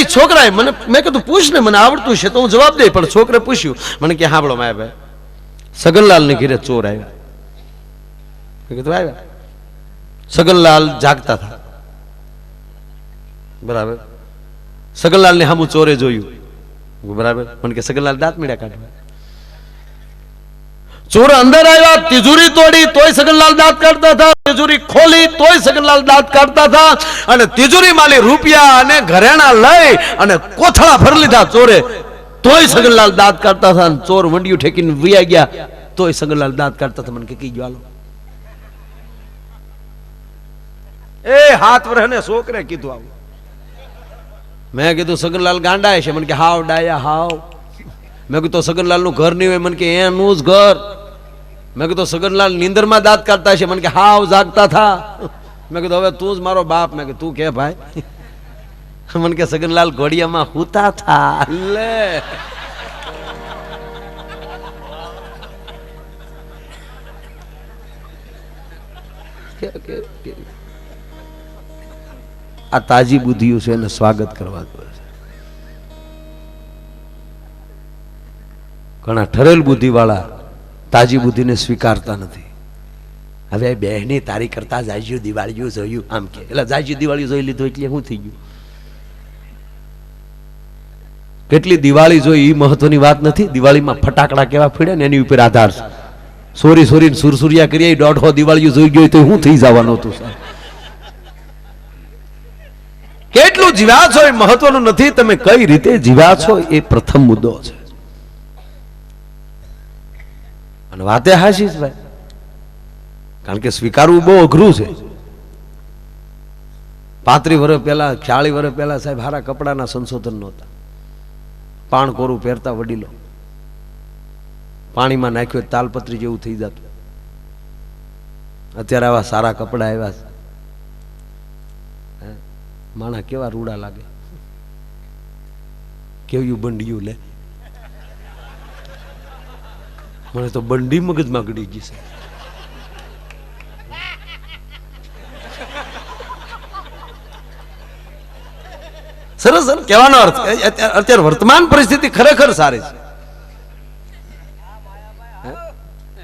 એક છોકરાએ મને, મેં કીધું પૂછ ને, મને આવડતું છે તો હું જવાબ દઈ, પણ છોકરે પૂછ્યું મને કે હાંભળો માયા ભાઈ, સગનલાલ ને ઘેરે ચોર આવ્યા. મેં કીધું આવ્યા. સગનલાલ જાગતા હતા, બરાબર. સગનલાલ ને સામું ચોરે જોયું, બરાબર. મને કે સગનલાલ દાંત મીડા કાઢવા. ચોર અંદર આવ્યા, તિજોરી તોડી તોય સગનલાલ દાંત કાઢતા હતા, તિજોરી ખોલી તોય સગનલાલ દાંત કાઢતા હતા, અને તિજોરી માલી રૂપિયા અને ઘરેણા લઈ અને કોથળા ભરી લીધા ચોરે, તોય સગનલાલ દાંત કાઢતા હતા. ચોર વંડિયું ઠેકીને વિયા ગયા, તોય સગનલાલ દાંત કાઢતા હતા. મને કે ગયો હાલો. એ 7 વર્ષને છોકરે કીધું આવું. મેં કીધું સગનલાલ ગાંડા છે. મને કે હાવ ડાયા હાવ. મેં કીધું સગનલાલ નું ઘર નહીં હોય. મને કે એનું જ ઘર. મેં કીધું સગનલાલ નીંદરમાં દાંત કાઢતા છે. મને કે હાવ જાગતા થા. મેં કીધું હવે તું જ મારો બાપ. મેં કીધું તું કે ભાઈ. મને કે સગનલાલ ઘોડિયામાં હુતા થા. લે આ તાજી બુદ્ધિઓ છે, એને સ્વાગત કરવા દો. ઘણા ઠરેલ બુદ્ધિ વાળા તાજી બુદ્ધિને સ્વીકારતા નથી. હવે બહેને તારી કરતા જાજ્યું દિવાળીઓ જોયું આમ કે, એટલે જાજ્યું દિવાળી જોઈ લીધું એટલે શું થઈ ગયું? કેટલી દિવાળી જોઈ એ મહત્વની વાત નથી. દિવાળીમાં ફટાકડા કેવા ફીડે ને એની ઉપર આધાર છે. સોરી સોરી સુરસુરિયા કરી 1.5 દિવાળીઓ જોઈ ગયો તો શું થઈ જવાનું હતું? કેટલું જીવ્યા છો એ મહત્વનું નથી, તમે કઈ રીતે જીવ્યા છો એ પ્રથમ મુદ્દો છે. અને વાતે હાશી છે ભાઈ, કારણ કે સ્વીકારવું બહુ અઘરું છે. 35 વર્ષ પહેલા 40 વર્ષ પહેલા સાહેબ હારા કપડાના સંશોધન નહોતા. પાણ કોરું પહેરતા વડીલો, પાણીમાં નાખ્યું તાલપત્રી જેવું થઈ જતું. અત્યારે આવા સારા કપડા આવ્યા છે, માણા કેવા રૂડા લાગે, કેવું બંડિયું લે. મને તો બંડી મગજમાં ગળી ગઈ છે. સરસ કહેવાનો અર્થ, અત્યારે વર્તમાન પરિસ્થિતિ ખરેખર સારી છે.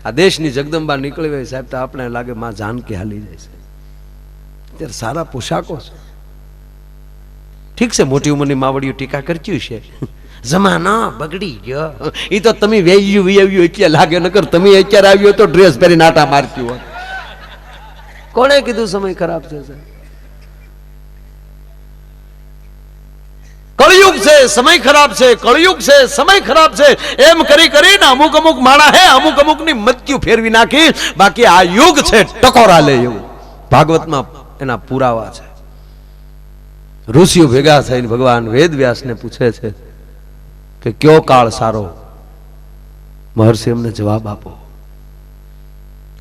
આ દેશની જગદંબા નીકળી હોય સાહેબ તો આપણે લાગે માં જાનકી હાલી જાય છે. અત્યારે સારા પોશાકો છે. ઠીક છે, મોટી ઉંમરની માવડીઓ ટીકા કરતી છે, જમાના બગડી ગયો. એ તો તમે વેયું એટલે લાગે, નકર તમે અત્યારે આવ્યો તો ડ્રેસ પહેરી નાટા મારતી હોય. કોણે કીધું સમય ખરાબ છે? કળયુગ છે, સમય ખરાબ છે, કળયુગ છે, સમય ખરાબ છે, એમ કરી કરીને અમુક માણા હે અમુક ની મૃત્યુ ફેરવી નાખી. બાકી આ યુગ છે ટકોરા લે એવું ભાગવતમાં એના પુરાવા છે. ઋષિઓ ભેગા થઈને ભગવાન વેદવ્યાસને પૂછે છે કે કયો કાળ સારો? મહર્ષિ એમને જવાબ આપો.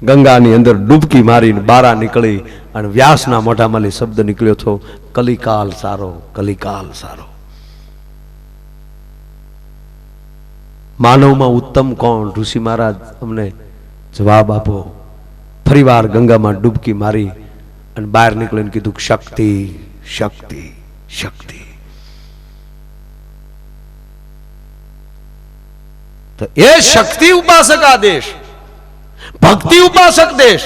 ગંગાની અંદર ડૂબકી મારીને બારા નીકળી અને વ્યાસના મોઢામાંથી શબ્દ નીકળ્યો હતો, કલિકાલ સારો, કલિકાલ સારો. માનવમાં ઉત્તમ કોણ? ઋષિ મહારાજ અમને જવાબ આપો. ફરીવાર ગંગામાં ડૂબકી મારી અને બહાર નીકળીને કીધું શક્તિ, શક્તિ, શક્તિ. તો એ શક્તિ ઉપાસક આ દેશ, ભક્તિ ઉપાસક દેશ.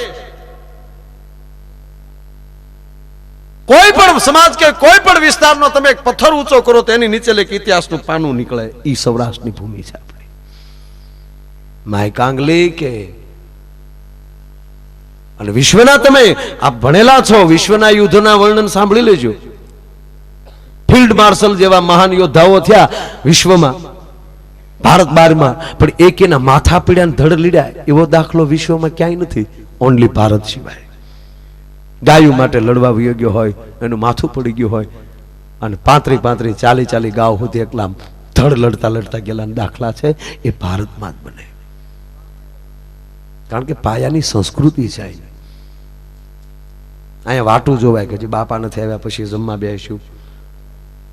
કોઈ પણ સમાજ કે કોઈ પણ વિસ્તારનો તમે એક પથ્થર ઊંચો કરો તો એની નીચે એક ઇતિહાસનું પાનું નીકળે. ઈ સૌરાષ્ટ્રની ભૂમિ છે આપણી. માય કાંગલી કે અને વિશ્વના તમે આપ ભણેલા છો, વિશ્વના યુદ્ધના વર્ણન સાંભળી લેજો. ફિલ્ડ માર્શલ જેવા મહાન યોદ્ધાઓ થયા વિશ્વમાં, ભારત બારમાં, પણ એક એના માથા પીડ્યા ધડ લીડ્યા એવો દાખલો વિશ્વમાં ક્યાંય નથી, ઓનલી ભારત સિવાય. ગાયું માટે લડવા ગયો હોય, એનું માથું પડી ગયું હોય, અને 35 40 ગાવ સુધી એકલા ધડ લડતા ગયેલા દાખલા છે એ ભારતમાં જ બને. કારણ કે પાયાની સંસ્કૃતિ છે. અહીંયા વાટું જોવાય કે જે બાપા નથી આવ્યા પછી જમવા બેસ્યું.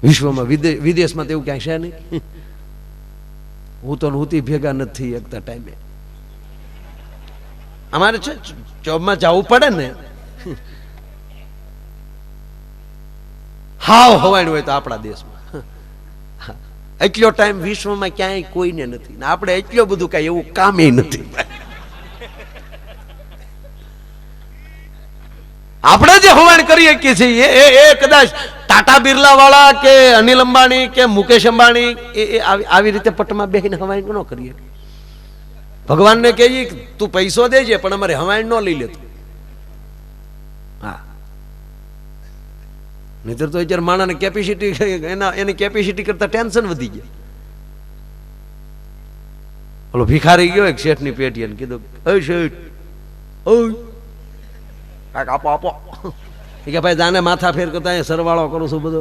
વિશ્વમાં વિદેશમાં તો એવું ક્યાંય છે નહીં. હું તો નહોતી ભેગા નથી એકતા ટાઈમે. અમારે છે જોબમાં જવું પડે ને, હાવ હવાયણ હોય તો આપણા દેશમાં એટલો ટાઈમ વિશ્વમાં ક્યાંય કોઈને નથી ને આપણે એટલું બધું કઈ એવું કામે નથી. આપણે જે હવાણ કરી શકીએ છીએ એ કદાચ ટાટા બિરલા વાળા કે અનિલ અંબાણી કે મુકેશ અંબાણી આવી રીતે પટમાં બેહીને હવાણ ન કરીએ. ભગવાનને કહીએ તું પૈસો દેજે પણ અમારે હવાણ ન લઈ લેતું. હા, નહીતર તો અત્યારે માણસને કેપેસિટી એની કેપેસિટી કરતા ટેન્શન વધી ગયા. ઓલો ભિખારી ગયો એક શેઠની પેટી અને કીધું, એ શેઠ આપો આપો. એ કે ભાઈ જાને માથા ફેર કરતા સરવાળો કરું છું બધો.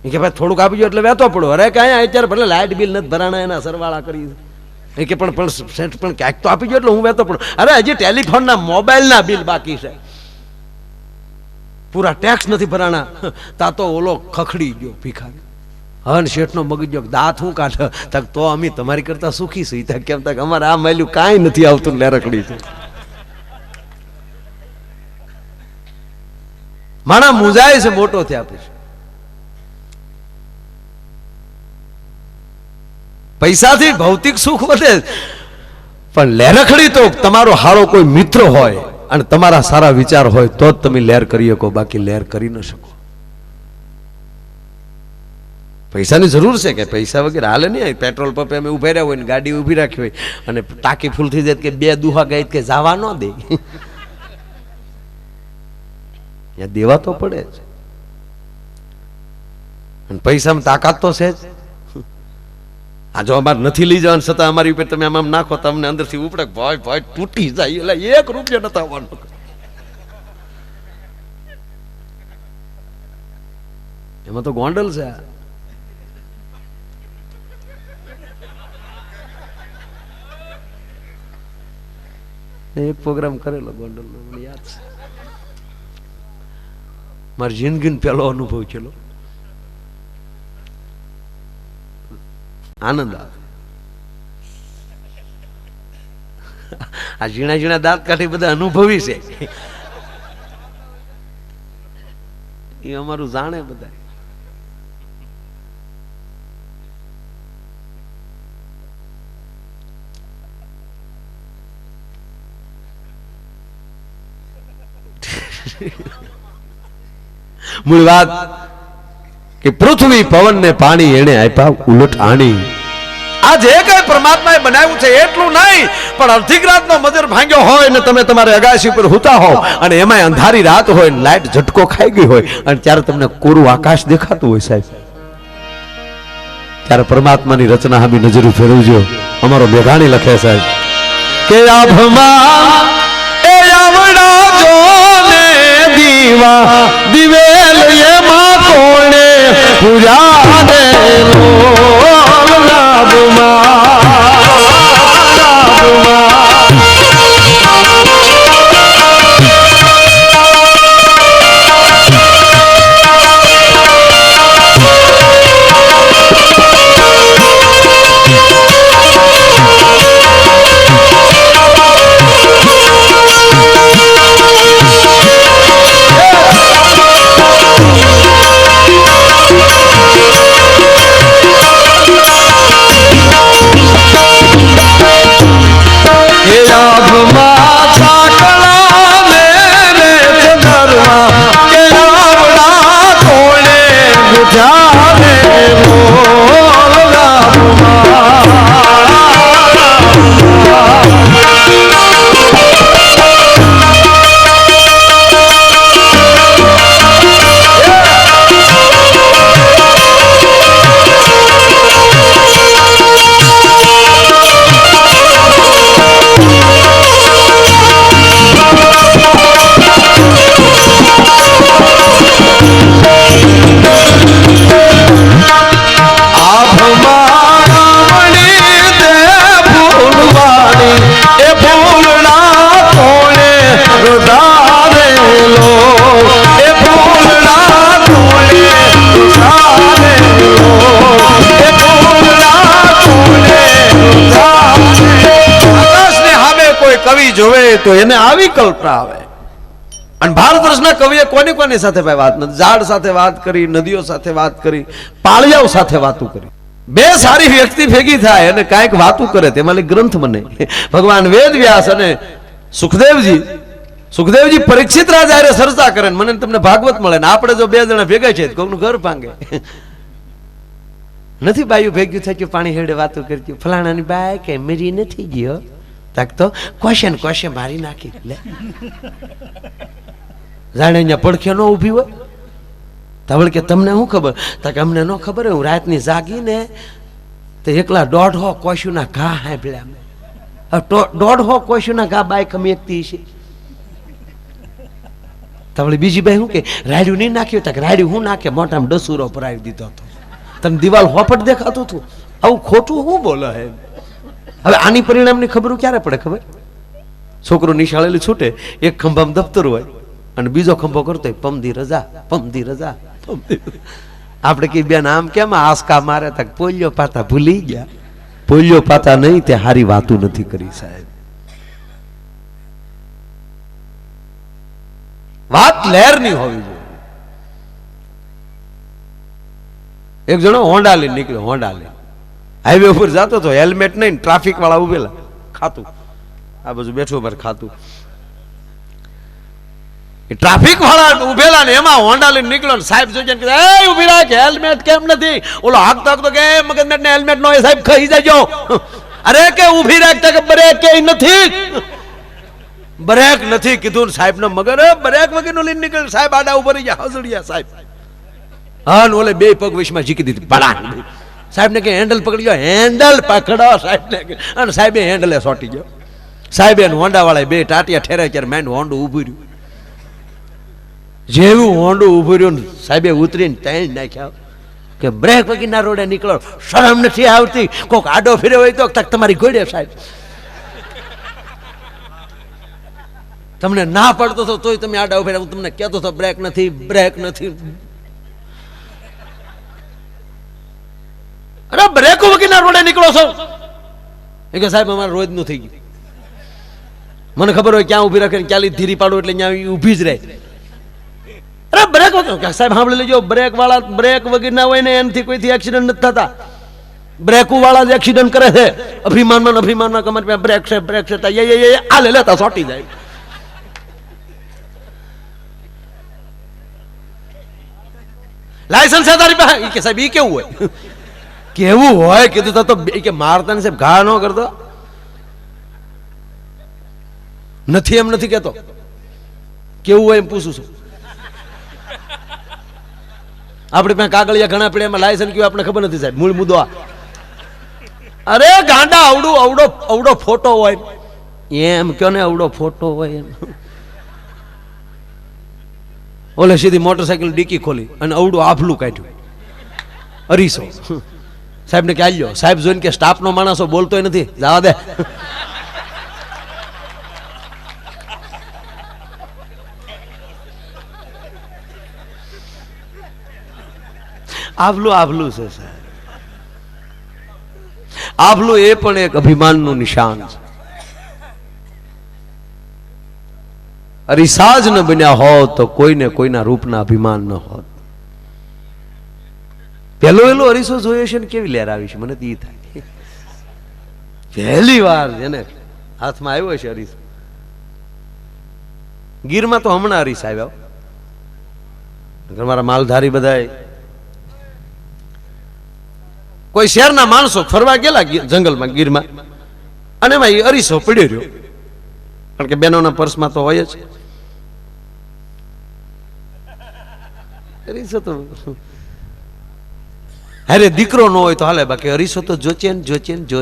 એ કે ભાઈ થોડુંક આપી ગયો એટલે વેતો પડો. અરે કાંઈ અત્યારે ભલે લાઇટ બિલ નથી ભરાણા એના સરવાળા કરી. એ કે પણ ક્યાંક તો આપી ગયો એટલે હું વેતો પડું. અરે હજી ટેલિફોનના મોબાઈલના બિલ બાકી છે, પૂરા ટેક્સ નથી ભરાણા. તા તો ઓલો ખખડી ગયો ભિખારી. હન શેઠનો મગજ ગયો, દાંત હું કાઢ તક તો અમે તમારી કરતા સુખી છીએ. તક કેમ તક અમારે આ મળ્યું કાંઈ નથી આવતું લે રખડી છે. માણા મુંજાય છે મોટો થયા પછી. પૈસાથી ભૌતિક સુખ વધે પણ લેરખડી તો તમારો હારો કોઈ મિત્ર હોય અને તમારા સારા વિચાર હોય તો જ તમે લહેર કરી શકો, બાકી લહેર કરી ન શકો. પૈસાની જરૂર છે કે પૈસા વગેરે હાલે નહીં. પેટ્રોલ પંપે અમે ઉભા રહ્યા હોય ને ગાડી ઉભી રાખી હોય અને ટાંકી ફૂલ થઈ જાય કે બે દુહા ગઈ કે જવા ન દે, ત્યાં દેવા તો પડે જ. અને પૈસામાં તાકાત તો છે જ. આ જો અમારે નથી લઈ જવાનું છતાં અમારી ઉપર તમે આમ નાખો તો અમને અંદરથી ઉપડે ભાઈ ભાઈ તૂટી જાય. એટલે 1 રૂપિયો નતા આવવાનો. એમાં તો ગોંડલ છે. એક પ્રોગ્રામ કરેલો ગોંડલ નો, મને યાદ છે. મારી જિંદગીનો પહેલો અનુભવ છેલો. આનંદ આવે. આ ઝીણા ઝીણા દાંત કાઢી બધા અનુભવી છે એ અમારું જાણે બધા. મૂળ વાત કે પૃથ્વી પવન ને પાણી એને આપ્યા ઉલટ આણી. આ જે કઈ પરમાત્માએ બનાવ્યું છે એટલું નહીં, પણ અડધી રાતનો મજર ભાંગ્યો હોય ને તમે તમારે અગાસી પર હુતા હો અને એમાં અંધારી રાત હોય ને લાઈટ ઝટકો ખાઈ ગઈ હોય અને ત્યારે તમને કોરું આકાશ દેખાતું હોય સાહેબ, ત્યારે પરમાત્માની રચના હામી નજર ફેરવજો. અમારો મેઘાણી લખે સાહેબ કે આભમાં એ આવડા જોને દીવા દિવેલ એમાં કોણે પૂજા દેલો જોવે તો એને આવી કલ્પના આવે. અને ભારત વર્ષના કવિએ કોની સાથે વાત નથી, ઝાડ સાથે વાત કરી, નદીઓ સાથે વાત કરી, પાળિયાઓ સાથે વાતો કરી. બે સારી વ્યક્તિ ભેગી થાય અને કાંઈક વાતું કરે તેમાં ગ્રંથ બને. ભગવાન વેદ વ્યાસ અને સુખદેવજી પરીક્ષિત રાજા હારે ચર્ચા કરે મને તમને ભાગવત મળે ને આપણે જો બે જણા ભેગા છે કોઈનું ઘર ભાંગે. નથી બાયું ભેગ્યું થઈ ગયું પાણી હેડે વાતો કરતી ફલાણાની બાય કે મરી નથી ગયો તાક તો કોશે મારી નાખી લે જાણે અહીંયા પડખે ન ઊભી હોય તવળ કે તમને શું ખબર તાકે અમને ન ખબર હું રાતની જાગી ને તો એકલા 150 કોશુના ઘા સાંભળ્યા 150 કોશુના ઘા બાય ખમીકતી છે. તવળી બીજી બાઈ શું કે રાડ્યું નહીં નાખ્યું તાકે રાડ્યું હું નાખે મોટામાં ડસુરો ભરાવી દીધો હતો તને દિવાલ હોપટ દેખાતું હતું આવું ખોટું શું બોલે હે. હવે આની પરિણામની ખબર ક્યારે પડે ખબર છોકરો નિશાળેલી છૂટે એક ખંભામાં દફતર હોય અને બીજો ખંભો કરતો પમદી રજા આપણે કઈ બેન આમ કેમ આસકા મારે તક પોલિયો પાતા ભૂલી ગયા પોલિયો પાતા નહીં તે હારી વાતું નથી કરી સાહેબ. વાત લહેરની હોવી જોઈએ. એક જણો હોન્ડા લઈને નીકળ્યો હોન્ડા લઈને હાઈવે ઉપર જતો હતો હેલ્મેટ નહીં ટ્રાફિક વાળા ઉભેલા ખાતું આ બાજુ બેઠો પર ખાતું ટ્રાફિક વાળા ઉભેલા ને એમાં હોન્ડા લઈને નીકળ્યો સાહેબ જોજે ઉભી રાખ હેલ્મેટ કેમ નથી ઓલો હાકતો હાકતો કે મગજમેટ ને હેલ્મેટ નો સાહેબ ખાઈ જજો અરે કે ઉભી રાખ કે બ્રેક કે નથી બ્રેક નથી કીધું સાહેબ નો મગર બ્રેક વગર નો લઈને નીકળ સાહેબ આડા ઉપર હસડિયા સાહેબ હા ઓલે બે પગ વિશમાં જીકી દીધી બળા સાહેબ ને કે હેન્ડલ પકડી ગયો હેન્ડલ પકડો સાહેબ ને અને સાહેબે હેન્ડલે સોટી ગયો સાહેબે હોન્ડા વાળા બે ટાટિયા ઠેરે ત્યારે મેન હોન્ડું ઊભું રહ્યું જેવું હોન્ડું ઊભું રહ્યું સાહેબે ઉતરીને ત્યાં નાખ્યા કે બ્રેક વગરના રોડે નીકળો શરમ નથી આવતી કોક આડો ફેરે હોય તો તમારી ગોળે સાહેબ તમને ના પડતો હતો તોય તમે આડા ફેરે હું તમને કહેતો હતો બ્રેક નથી અરે બ્રેકો વગરના રોડે નીકળો છો એ કે સાહેબ અમારે રોજ નું થઈ ગયું મને ખબર હોય ક્યાં ઉભી રાખે ક્યાં ધીરી પાડો એટલે ત્યાં ઊભી જ રહે અરે બ્રેક સાહેબ સાંભળી લેજો બ્રેક વાળા બ્રેક વગરના હોય ને એનાથી કોઈથી એક્સિડન્ટ નથી થતા બ્રેકો વાળા જ એક્સિડન્ટ કરે છે અભિમાનમાં કમર पे બ્રેક છે આ લેતા સોટી જાય લાયસન્સ છે તારી પાસે કે સાહેબ ઈ કેવું હોય કીધું તો કે મારતા ને સાહેબ ઘા ન કરતો નથી એમ નથી કેતો કેવું હોય એમ પૂછું છું આપણે પાસે કાગળિયા ઘણા પડે એમાં લાયસન્સ કેવું આપણે ખબર નથી સાહેબ મૂળ મુદ્દો અરે ગાંડા અવડો ફોટો હોય એમ કયો ને અવડો ફોટો હોય એમ ઓલે સીધી મોટરસાયકલ ડીકી ખોલી અને અવડું આભલું કાઢ્યું અરીસો સાહેબ ને ક્યાં લ્યો સાહેબ જોઈને કે સ્ટાફ નો માણસો બોલતોય નથી જવા દે આભલું છે સાહેબ આભલું એ પણ એક અભિમાનનું નિશાન છે અરીસા જ ન બન્યા હોત તો કોઈને કોઈના રૂપના અભિમાન ન હોત. પેલો અરીસો જોયો છે ને કેવી લહેર આવી છે મને તો ઈ થાય પહેલી વાર જેને હાથમાં આવ્યો છે અરીસો ગીરમાં તો હમણાં અરીસા આવ્યા મારા માલધારી બધા કોઈ શહેરના માણસો ફરવા ગયેલા જંગલમાં ગીરમાં અને એમાં એ અરીસો પડ્યો રહ્યો કારણ કે બહેનોના પર્સમાં તો હોય જ અરીસો તો અરે દીકરો ન હોય તો હાલે બાકી અરીસો તો જોચે જ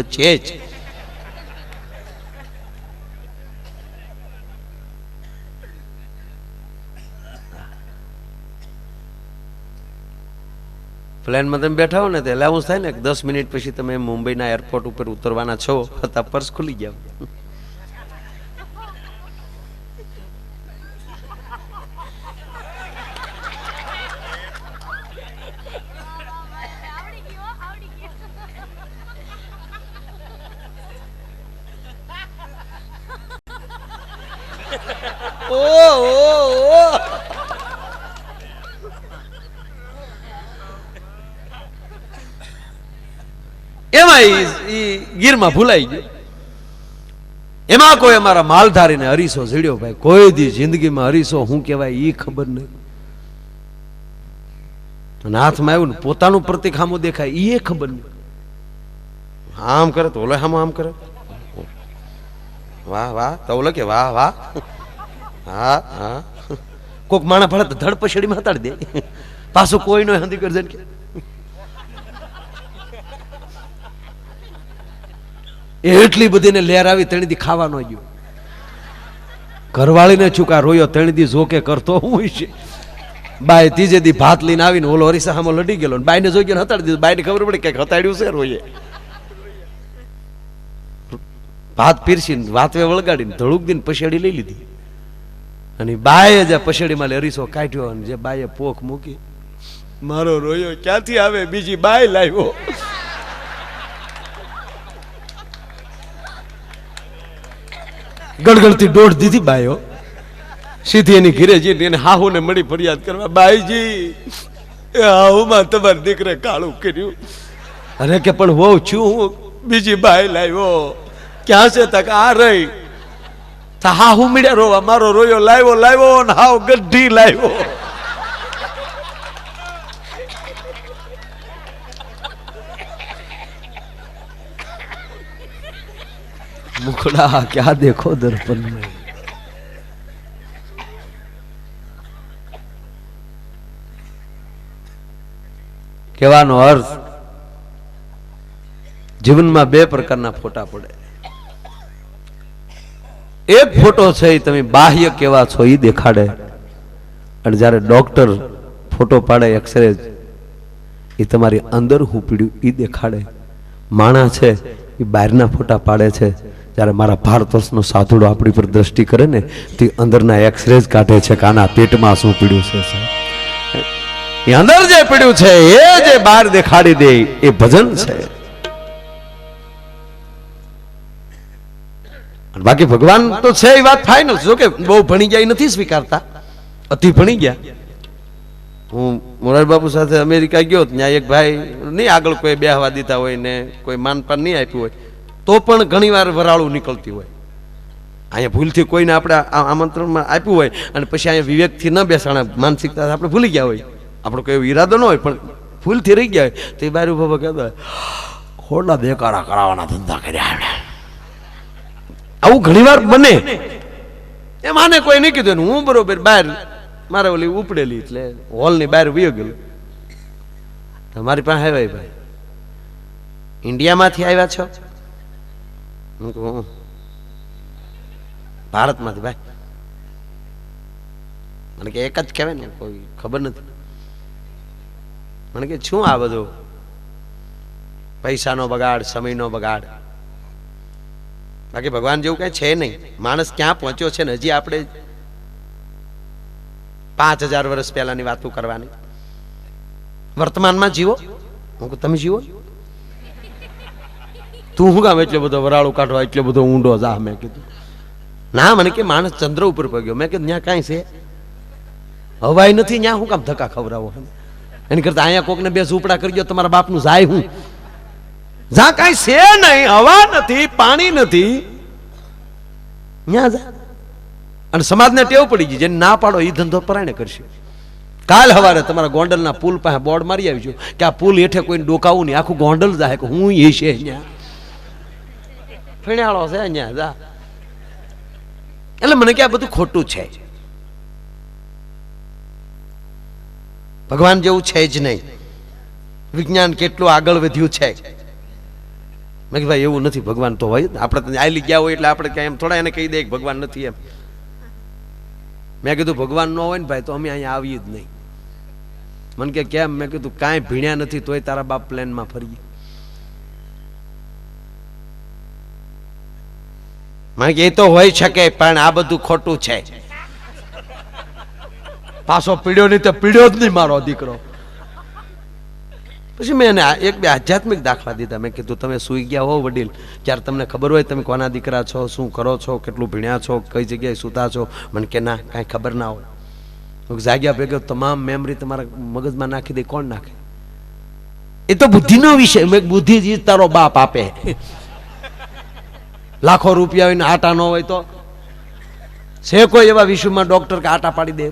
પ્લેનમાં તમે બેઠા હો ને તો એલાઉન્સ થાય ને 10 મિનિટ પછી તમે મુંબઈના એરપોર્ટ ઉપર ઉતરવાના છો હતા પર્સ ખુલી ગયા એમાં ઈ ગીરમાં ભૂલાઈ ગયો. એમાં કોઈ અમારા માલધારીને હરીસો જડ્યો ભાઈ, કોઈ દી જિંદગીમાં હરીસો શું કહેવાય ઈ ખબર નહીં. અને હાથમાં આવ્યું ને પોતાનું પ્રતિક સામું દેખાય ઈ ખબર નહીં. આમ કરે તો ઓલે સામું આમ કરે, વાહ વાહ તો ઓલે કે વાહ વાહ, હા હા. કોક માણા ભળે તો ધડ પછડીમાં હતાડી દે, પાછું કોઈ નો હંધી કરજે કે એટલી બધીને લહેર આવી. તેણીથી ખાવા ન ગયો, ઘરવાળીને ચૂકા રોયો. તેણીથી જોકે કરતો હું છે. બાય ત્રીજે દી ભાત લઈને આવીને ઓલો હરીસા સામો લડી ગયેલો, બાઈને જોઈ ગયો હતાડી દીધું. બાઈને ખબર પડી કઈક હતાડ્યું છે રોયે. ભાત પીરસીને વાતવે વળગાડીને ધડુક દીને પછેડી લઈ લીધી. અને બાએ જે પછેડીમાં હરીસો કાઢ્યો અને જે બાએ પોખ મૂકી, મારો રોયો ક્યાંથી આવે, બીજી બાય લાવ્યો. ગળગળતી દોઢ દીધી બાયો. સીધી એની ઘરે જઈને એને હાહુ ને મળી ફરિયાદ કરવા, બાઈજી એ હાહુમાં તમારા દીકરે કાળું કર્યું. અરે કે પણ વહુ છું હું, બીજી બાય લાવ્યો. ક્યાં છે તક આ રહી. હાહુ મીડ્યા રોવા, મારો રોયો લાવ્યો લાવ્યો ને હાવ ગઢી લાવ્યો. મુખડા ક્યાં દેખો દર્પણ में. કહેવાનો અર્થ, જીવનમાં બે પ્રકારના ફોટા પડે. એક ફોટો છે એ તમે બાહ્ય કેવા છો એ દેખાડે, અને જ્યારે ડોક્ટર ફોટો પાડે એક્સરે એ તમારી અંદર હું પીડ્યું એ દેખાડે. માણા છે એ બહારના ફોટા પાડે છે. જ્યારે મારા ભારત વર્ષનો સાધુડો આપણી પર દ્રષ્ટિ કરે ને તે અંદરના એક્સરે જ કાઢે છે કે આના પેટમાં શું પીડ્યું છે. એ અંદર જે પીડ્યું છે એ જે બહાર દેખાડી દે એ ભજન છે. બાકી ભગવાન તો છે એ વાત ફાઇનલ. જો કે બહુ ભણી ગયા નથી સ્વીકારતા, અતિ ભણી ગયા. હું મોરારી બાપુ સાથે અમેરિકા ગયો, ત્યાં એક ભાઈ નહીં આગળ કોઈ બેહવા દીધા હોય ને કોઈ માનપાન નહીં આપ્યું હોય તો પણ ઘણી વાર વરાળું નીકળતી હોય. અહીંયા ભૂલથી કોઈને આપણે આમંત્રણમાં આપ્યું હોય અને પછી અહીંયા વિવેકથી ન બેસાણા, માનસિકતા આપણે ભૂલી ગયા હોય, આપણો કોઈ ઈરાદો ન હોય પણ ભૂલથી રહી ગયા હોય તો એ બારું બાબા કહેતા ખોટા દેકારા કરાવવાના ધંધા કર્યા. આવું ઘણી વાર બને. એમ આને કોઈ નહીં કીધું, હું બરોબર બહાર મારે ઓલી ઉપડેલી એટલે હોલની બહાર વયો ગયેલો. તમારી પાસે આવ્યા ભાઈ, ઇન્ડિયામાંથી આવ્યા છો? હું કહું ભારતમાંથી. ભાઈ મને કે એક જ કહેવાય ને, કોઈ ખબર નથી. મને કે શું આ બધું પૈસાનો બગાડ, સમયનો બગાડ. બાકી ભગવાન જેવું કઈ છે નહીં. માણસ ક્યાં પહોંચ્યો છે ને હજી આપણે 5000 વર્ષ પહેલાની વાતો કરવાની. વર્તમાનમાં જીવો. હું કહું તમે જીવો, તું શું કામ એટલો બધો વરાળું કાઢવા, એટલો બધો ઊંડો જા? મેં કીધું ના. મને કે માણસ ચંદ્ર ઉપર પગ્યો. મેં કીધું ત્યાં કાંઈ છે હવાઈ નથી, ત્યાં શું કામ ધક્કા ખવડાવો? એની કરતા અહીંયા કોકને બે ઝૂંપડા કરી દો, તમારા બાપનું જાય હું. જા કાંઈ છે નહીં, હવા નથી, પાણી નથી, ત્યાં જા. અને સમાજને ટેવ પડી ગઈ, જેને ના પાડો એ ધંધો પરાયણે કરશે. કાલ સવારે તમારા ગોંડલના પુલ પાસે બોર્ડ મારી આવજો કે આ પુલ હેઠે કોઈને ડોકાવું નહીં, આખું ગોંડલ જાય કે હું એ છે અહીંયા ફેણાળો છે અહીંયા જા. એટલે મને કે આ બધું ખોટું છે, ભગવાન જેવું છે જ નહીં. વિજ્ઞાન કેટલું આગળ વધ્યું છે. મેં કે ભાઈ એવું નથી, ભગવાન તો હોય. આપણે આલી ગયા હોય એટલે આપણે ક્યાં એમ થોડા એને કહી દઈએ કે ભગવાન નથી એમ. મેં કીધું ભગવાન ન હોય ને ભાઈ તો અમે અહીંયા આવીએ જ નહીં. મને કે કેમ? મેં કીધું કાંઈ ભીણ્યા નથી તોય તારા બાપ પ્લેનમાં ફરીએ. મને કે એ તો હોય શકે પણ આ બધું ખોટું છે. પાછો પીડ્યો નહીં તો પીડ્યો જ નહીં મારો દીકરો. પછી મેં એને એક બે આધ્યાત્મિક દાખલા દીધા. મેં કીધું તમે સૂઈ ગયા હો વડીલ, જ્યારે તમને ખબર હોય તમે કોના દીકરા છો, શું કરો છો, કેટલું ભણ્યા છો, કઈ જગ્યાએ સૂતા છો? મને કે ના, કાંઈ ખબર ના હોય. જાગ્યા ભેગો તમામ મેમરી તમારા મગજમાં નાખી દે. કોણ નાખે? એ તો બુદ્ધિનો વિષય. મેં બુદ્ધિ જ તારો બાપ આપે. લાખો રૂપિયા હોય ને આટા ન હોય તો છે કોઈ એવા વિશ્વમાં ડોક્ટર કે આટા પાડી દે?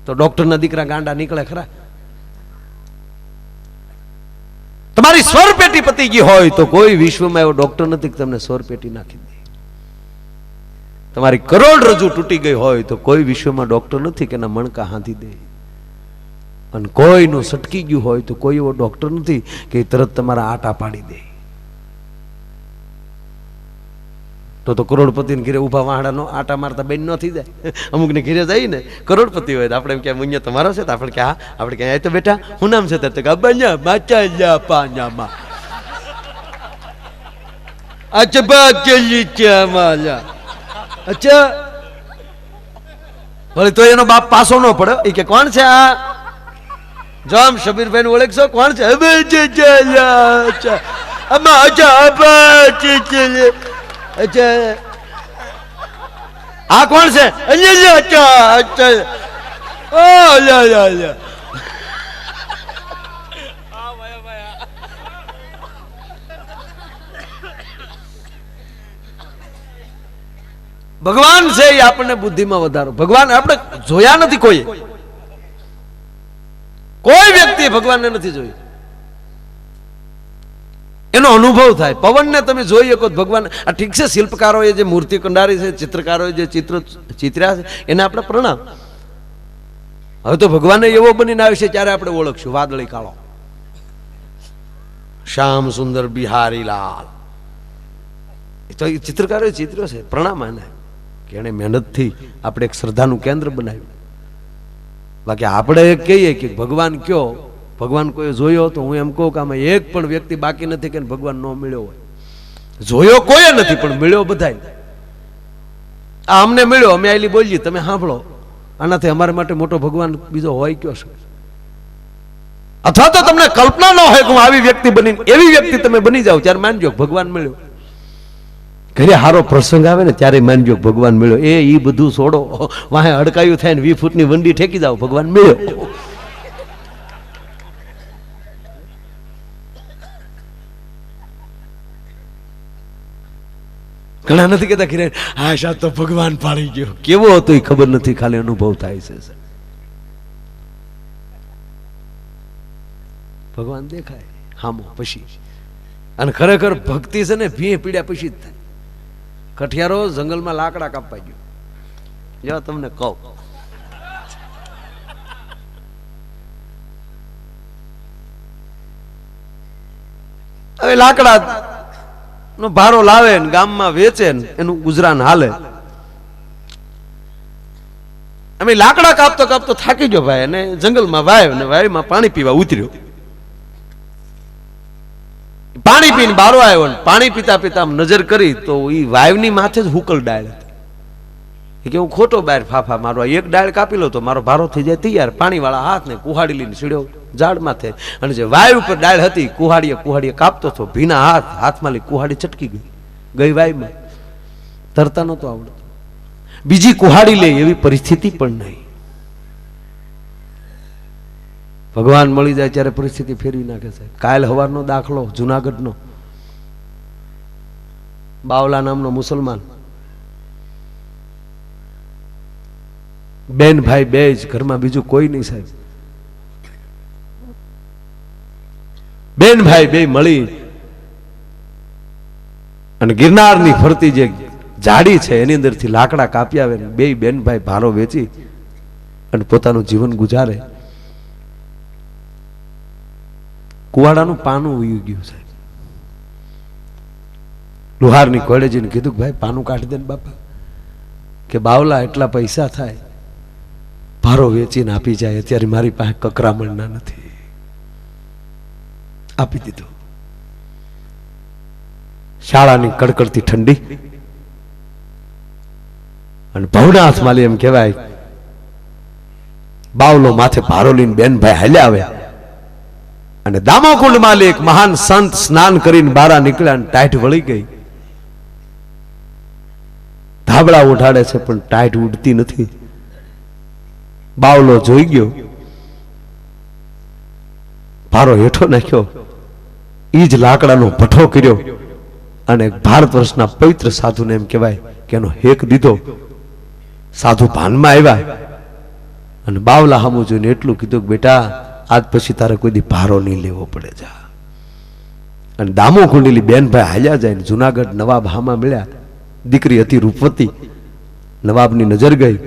તો ડોક્ટરના દીકરા ગાંડા નીકળે ખરા? તમારી સ્વર પેટી પતી ગઈ હોય તો કોઈ વિશ્વમાં એવો ડોક્ટર નથી કે તમને સ્વર પેટી નાખી દે. તમારી કરોડરજ્જુ તૂટી ગઈ હોય તો કોઈ વિશ્વમાં ડોક્ટર નથી કે એના મણકા હાંધી દે. અને કોઈનું સટકી ગયું હોય તો કોઈ એવો ડોક્ટર નથી કે તરત તમારા આટા પાડી દે. તો કરોડપતિ ને ઘેરે ઉભા વાહડાનો આટા મારતા બેન ન થઈ જાય? અમુક ને ઘેરે જાય ને કરોડપતિ હોય તો આપણે એમ કે મુન્ય તમારો છે, તો આપણે કે હા, આપણે કે તો બેટા હું નામ છે તો કે બન્યા માચા જા પાኛમાં અચબા ચલી ચામાલા. અચ્છા ભલે તો એનો બાપ પાસો ન પડે. એ કે કોણ છે આ? જો આમ શબીરભાઈ ને ઓળખશો? કોણ છે? હવે અચ્છા આ કોણ છે? ભગવાન છે એ આપણને બુદ્ધિમાં વધારો. ભગવાન આપણે જોયા નથી, કોઈ વ્યક્તિ ભગવાનને નથી જોયું. એનો અનુભવ થાય. પવનને તમે જોઈ શકો ભગવાન. આ ઠીક છે, શિલ્પકારોએ જે મૂર્તિ કંડારી છે, ચિત્રકારોએ જે ચિત્ર્યા છે એને આપણે પ્રણામ. હવે તો ભગવાન એવો બનીને આવશે ત્યારે આપણે ઓળખશું. વાદળી કાળો, શ્યામ સુંદર બિહારી લાલ, એ તો ચિત્રકારોએ ચિત્ર છે. પ્રણામ એને કે એને મહેનતથી આપણે એક શ્રદ્ધાનું કેન્દ્ર બનાવ્યું. બાકી આપણે કહીએ કે ભગવાન કયો, ભગવાન કોઈ જોયો તો હું એમ કહું કે આમાં એક પણ વ્યક્તિ બાકી નથી કે ભગવાન ન મળ્યો હોય. જોયો કોઈ નથી પણ મળ્યો બધાય. આ અમને મળ્યો, અમે આયલી બોલીએ, તમે સાંભળો. આનાથી અમારા માટે મોટો ભગવાન બીજો હોય કયો છે? અથવા તો તમને કલ્પના ન હોય કે હું આવી વ્યક્તિ બની, એવી વ્યક્તિ તમે બની જાઓ ત્યારે માનજો ભગવાન મળ્યો. ઘરે હારો પ્રસંગ આવે ને ત્યારે માનજો ભગવાન મળ્યો. એ બધું છોડો, વાહે હડકાયું થાય ને 20 ફૂટની વંડી ઠેકી જાઓ, ભગવાન મળ્યો. ઘણા નથી કહેતા કે આ શાયદ તો ભગવાન પાડી ગયો. કેવો હતો એ ખબર નથી, ખાલી અનુભવ થાય છે. ભગવાન દેખાય હામો પછી. અને ખરેખર ભક્તિ છે ને ભીએ પીડ્યા પછી જ થાય. કઠિયારો જંગલમાં લાકડા કાપવા ગયો. જો તમને કહું, હવે લાકડા નો ભારો લાવે ને ગામમાં વેચે ને એનું ગુજરાન હાલે. અમે લાકડા કાપતો કાપતો થાકી ગયો ભાઈ, અને જંગલમાં વાય ને વાયમાં પાણી પીવા ઉતર્યો. પાણી પીને બારો આવ્યો ને પાણી પીતા પીતા નજર કરી તો એ વાયની માથે જ હુકલ ડાળ હતી. કે હું ખોટો બહાર ફાફા મારવા, એક ડાળ કાપી લો તો મારો ભારો થઈ જાય તૈયાર. પાણી વાળા હાથ ને કુહાડી લઈને સીડ્યો ઝાડ માથે, અને જે વાય ઉપર ડાળ હતી કુહાડીએ કાપતો હતો. ભીના હાથમાં લઈ કુહાડી ચટકી ગઈ વાયમાં. તરતા નહોતો આવડતું. બીજી કુહાડી લે એવી પરિસ્થિતિ પણ નહીં. ભગવાન મળી જાય ત્યારે પરિસ્થિતિ ફેરવી નાખે છે. કાલ હવારનો દાખલો જુનાગઢનો. બાવલા નામનો મુસલમાન, બેન ભાઈ બે જ, ઘરમાં બીજું કોઈ નહીં સાહેબ. બેન ભાઈ બે મળી અને ગિરનારની ફરતી જે ઝાડી છે એની અંદરથી લાકડા કાપી આવે, બે બેન ભાઈ ભારો વેચી અને પોતાનું જીવન ગુજારે. કુવાડાનું પાનું ઉયું ગયું સાહેબ. લુહારની કોડે જઈને કીધું કે ભાઈ પાનું કાઢી દે ને બાપા. કે બાવલા એટલા પૈસા થાય, ભારો વેચીને આપી જાય. અત્યારે મારી પાસે કકરામણના નથી. આપી દીધું. શાળાની કડકડતી ઠંડી અને ભવનાથ માલી એમ કહેવાય, બાવલો માથે ભારો લઈને બેન ભાઈ હાલ્યા આવ્યા. અને દામોકુંડ માલી એક મહાન સંત સ્નાન કરીને બારા નીકળ્યા અને ટાઈટ વળી ગઈ. ધાબળા ઉઠાડે છે પણ ટાઈટ ઉડતી નથી. બાવલો જોઈ ગયો ભારો હેઠો નાખ્યો, ઈ જ લાકડાનો ભઠ્ઠો કર્યો અને ભારત વર્ષના પવિત્ર સાધુને એમ કહેવાય કે એનો હેક દીધો. સાધુ ભાનમાં આવ્યા અને બાવલા સામું જોઈને એટલું કીધું કે બેટા આજ પછી તારે કોઈ દી ભારો નહીં લેવો પડે. જા. અને દામો કુંડલી બેનભાઈ હાલ્યા જાય ને જુનાગઢ નવાબ હામાં મળ્યા. દીકરી હતી રૂપવતી. નવાબની નજર ગઈ,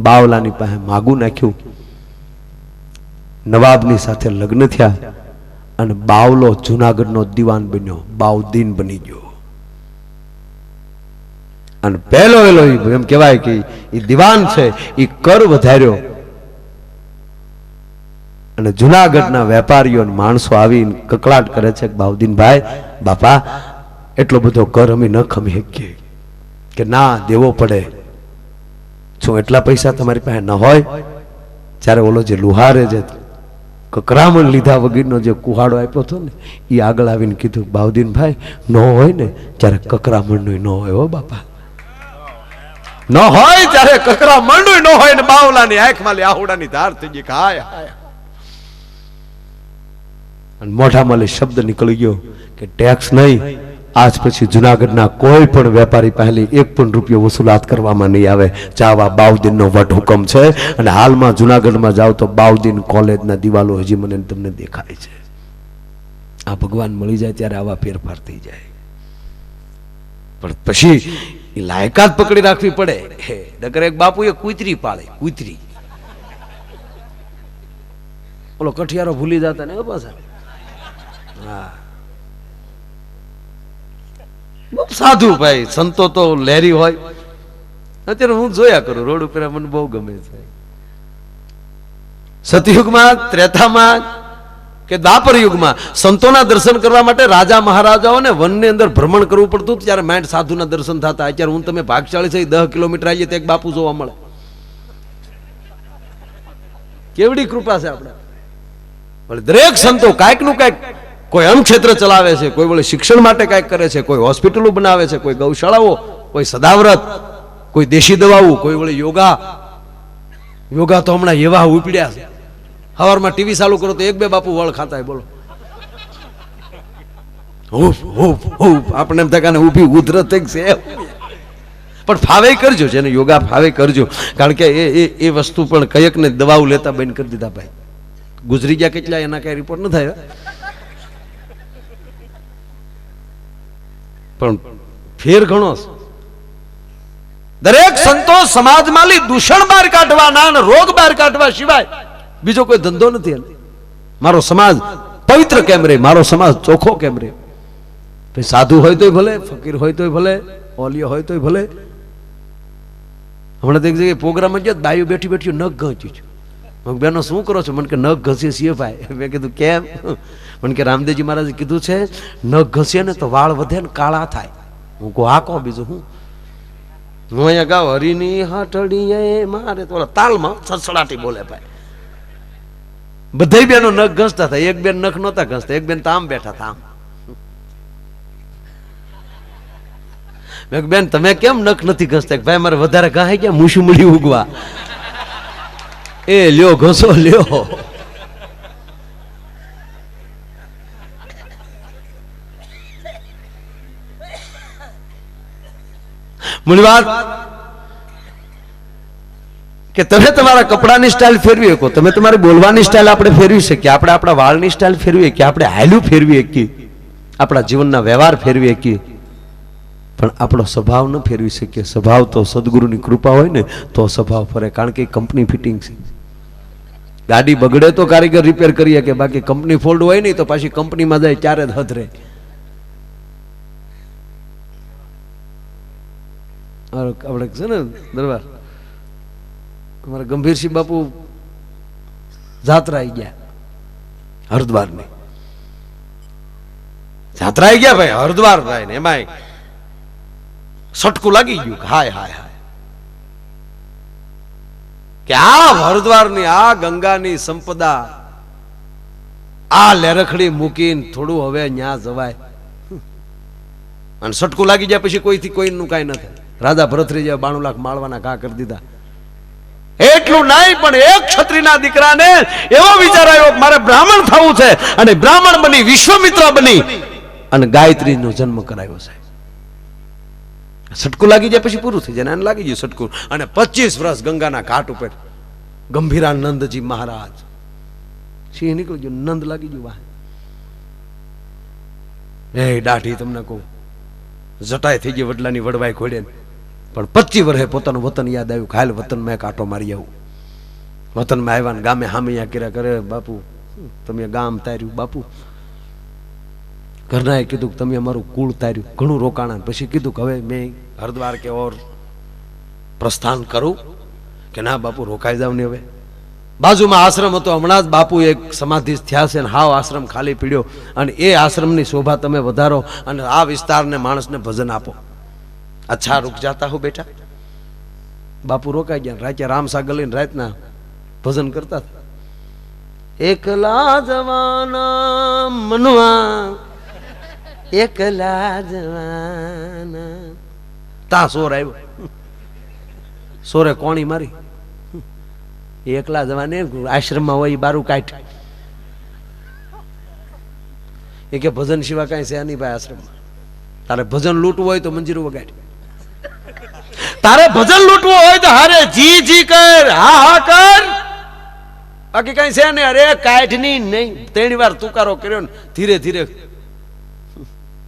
બાવલાની પાસે માગું નાખ્યું, નવાબની સાથે લગ્ન થયા અને બાવલો જુનાગઢનો દીવાન બન્યો, બાઉદ્દીન બની ગયો. અને પહેલો એમ કહેવાય કે એ દીવાન છે, એ કર વધાર્યો અને જુનાગઢના વેપારીઓ માણસો આવીને કકળાટ કરે છે કે બાઉદ્દીનભાઈ બાપા એટલો બધો કર અમે ન ખમી શકીએ. કે ના, દેવો પડે. શું એટલા પૈસા તમારી પાસે ન હોય? જ્યારે ઓલો જે લુહારે જે કકરામણ લીધા વગરનો જે કુહાડો આપ્યો હતો ને, એ આગળ આવીને કીધું બાઉદ્દીનભાઈ ન હોય ને ત્યારે કકરામણનું ન હોય. હો બાપા, ન હોય ત્યારે કકરામણનું ન હોય ને બાવલાની આંખમાં આહુડાની ધાર થઈ ગઈ. હાય હાય. અને મોઢામાં શબ્દ નીકળી ગયો કે ટેક્સ નહીં, આજ પછી જુનાગઢના કોઈ પણ વેપારી પહેલી એક પણ રૂપિયો વસૂલાત કરવામાં નહીં આવે. ચાવા બાઉદ્દીનનો વટ હુકમ છે. અને હાલમાં જુનાગઢમાં જાવ તો બાઉદ્દીન કોલેજના દિવાલો હજી મને તમને દેખાય છે. આ ભગવાન મળી જાય ત્યારે આવા ફેરફાર થઈ જાય. પણ પછી લાયકાત પકડી રાખવી પડે. નકર એક બાપુએ કૂતરી પાળે, કૂતરી. ઓલો કઠિયારો ભૂલી જતા ને પાછા. હા, સાધુ ભાઈ સંતો તો લહેરી હોય. અત્યારે હું જોયા કરું રોડ ઉપર, મને બહુ ગમે છે. સતયુગમાં, ત્રેતામાં કે દ્વાપર યુગમાં સંતોના દર્શન કરવા માટે રાજા મહારાજાઓને વનની અંદર ભ્રમણ કરવું પડતું, ત્યારે માઇન્ડ સાધુના દર્શન થતા. અત્યારે હું તમે ભાગશાળી થઈ 10 કિલોમીટર આવીએ તો એક બાપુ જોવા મળે. કેવડી કૃપા છે આપણે. દરેક સંતો કાંઈક નું કાંઈક, કોઈ અન્ન ક્ષેત્ર ચલાવે છે, કોઈ વળી શિક્ષણ માટે કાંઈક કરે છે, કોઈ હોસ્પિટલો બનાવે છે, કોઈ ગૌશાળાઓ, કોઈ સદાવ્રત, કોઈ દેશી દવાઓ, કોઈ વળી યોગા. યોગા તો હમણાં એવા ઉપડ્યા છે. સવારમાં ટીવી ચાલુ કરો તો 1-2 બાપુ વળ ખાતા હોય. બોલો, આપણે એમ થાય ઊભી ઉધરત છે. પણ ફાવે કરજો, જેને યોગા ફાવે કરજો. કારણ કે એ વસ્તુ પણ કયક ને દવાઓ લેતા બંધ કરી દીધા ભાઈ. ગુજરી ગયા કેટલા, એના કઈ રિપોર્ટ ન થાય. પણ ફેર ઘણો છે. દરેક સંતો સમાજમાં દૂષણ બહાર કાઢવાના અને રોગ બહાર કાઢવા સિવાય બીજો કોઈ ધંધો નથી. મારો સમાજ પવિત્ર કેમ રહે, મારો સમાજ ચોખ્ખો કેમ રહે. સાધુ હોય તોય ભલે, ફકીર હોય તોય ભલે, ઓલિયો હોય તોય ભલે. હમણાં તો એક જગ્યાએ પ્રોગ્રામ જ બાયું બેઠી બેઠી નખ ઘસ્યું છું. બેનો શું કરો છો? મને કે નખ ઘસીએ છીએ ભાઈ. મેં કીધું કેમ? મને કે રામદેવજી મહારાજે કીધું છે નખ ઘસીએ ને તો વાળ વધે ને કાળા થાય. હું કહું આ કહો બીજું હું? હું અહીંયા ગાવ હરીની હાટડીએ મારે તો તાલમાં સસડાટી બોલે ભાઈ. બધા બેનો નખ ઘસતા હતા, એક બેન નખ નહોતા ઘસતા, એક બેન તો આમ બેઠા હતા. આમ મેં બેન તમે કેમ નખ નથી ઘસતા? ભાઈ મારે વધારે ઘાય ગયા, મૂછું મળી ઉગવા. એ લ્યો ઘસો લ્યો. મૂળ વાત કે તમે તમારા કપડાની સ્ટાઇલ ફેરવી શકો, તમે તમારી બોલવાની સ્ટાઇલ આપણે ફેરવી શકીએ, આપણે આપણા વાળની સ્ટાઇલ ફેરવી શકીએ, આપણે હાલ્યું ફેરવી શકીએ, આપણા જીવનના વ્યવહાર ફેરવી શકીએ, પણ આપણો સ્વભાવ ન ફેરવી શકીએ. સ્વભાવ તો સદગુરુની કૃપા હોય ને તો સ્વભાવ ફરે. કારણ કે કંપની ફિટિંગ છે. ગાડી બગડે તો કારીગર રિપેર કરી શકે, બાકી કંપની ફોલ્ડ હોય નહીં તો પાછી કંપનીમાં જાય ત્યારે જ હદ રહે. આપણે છે ને દરબાર અમારા ગંભીરસિંહ બાપુ જાત્રા આવી ગયા હરિદ્વારની. જાત્રા આવી ગયા ભાઈ હરિદ્વાર ભાઈ, ને એમાં સટકું લાગી ગયું. હાય હાય હાય, કે આ હરિદ્વારની આ ગંગાની સંપદા આ લેરખડી મૂકીને થોડું હવે ન્યા જવાય. અને સટકું લાગી જાય પછી કોઈથી કોઈનું કાંઈ ન થાય. રાજા ભરતરી જેવા 92 લાખ માળવાના ઘા કરી દીધા. એટલું નહીં પણ એક ક્ષત્રિયના દીકરાને એવો વિચાર આવ્યો કે મારે બ્રાહ્મણ થવું છે, અને બ્રાહ્મણ બની વિશ્વામિત્ર બની અને ગાયત્રીનો જન્મ કરાવ્યો છે. સટકું લાગી જાય પછી પૂરું થઈ જાય, લાગી ગયું સટકું. અને 25 વર્ષ ગંગાના ઘાટ ઉપર ગંભીરાનંદજી મહારાજ સિંહ નીકળી ગયો, નંદ લાગી ગયું વાહ. એ દાઢી તમને કહું, જટાઈ થઈ ગઈ વડલાની વડવાઈ ખોડે, પણ 25 વર્ષે પોતાનું વતન યાદ આવ્યું. હાલ વતનમાં એક આટો મારી આવું. વતનમાં આવ્યા ને ગામે હામૈયા કર્યા કરે, બાપુ તમે ગામ તાર્યું, બાપુ ઘરનાએ કીધું કે તમે અમારું કુળ તાર્યું, ઘણું રોકાણા. પછી કીધું કે હવે મેં હરદ્વાર કે ઓર પ્રસ્થાન કરું કે ના બાપુ રોકાઈ જાવ ને. હવે બાજુમાં આશ્રમ હતો, હમણાં જ બાપુ એક સમાધિ થયા છે, હાવ આશ્રમ ખાલી પીડ્યો, અને એ આશ્રમની શોભા તમે વધારો અને આ વિસ્તારને માણસને ભજન આપો. અચ્છા રૂક જાતા હો બેટા. બાપુ રોકાઈ ગયા. રાતે રામસાગર લઈને રાતના ભજન કરતા હતા. એકલા જવાના મનવા, એકલા જવાના. તા સોર આવ્યો. સોરે કોણી મારી. એકલા જવાને આશ્રમમાં હોય બારું કાઢ. એ કે ભજન સિવાય કઈ છે નહીં ભાઈ આશ્રમમાં. તારે ભજન લૂંટવું હોય તો મંજીરું વગાડ. તારે ભજન લૂંટવું હોય તો હારે જી જી કર, હા હા કર, બાકી કઈ છે ને. અરે કાઢની નહીં. 3 વાર તુકારો કર્યો ને ધીરે ધીરે.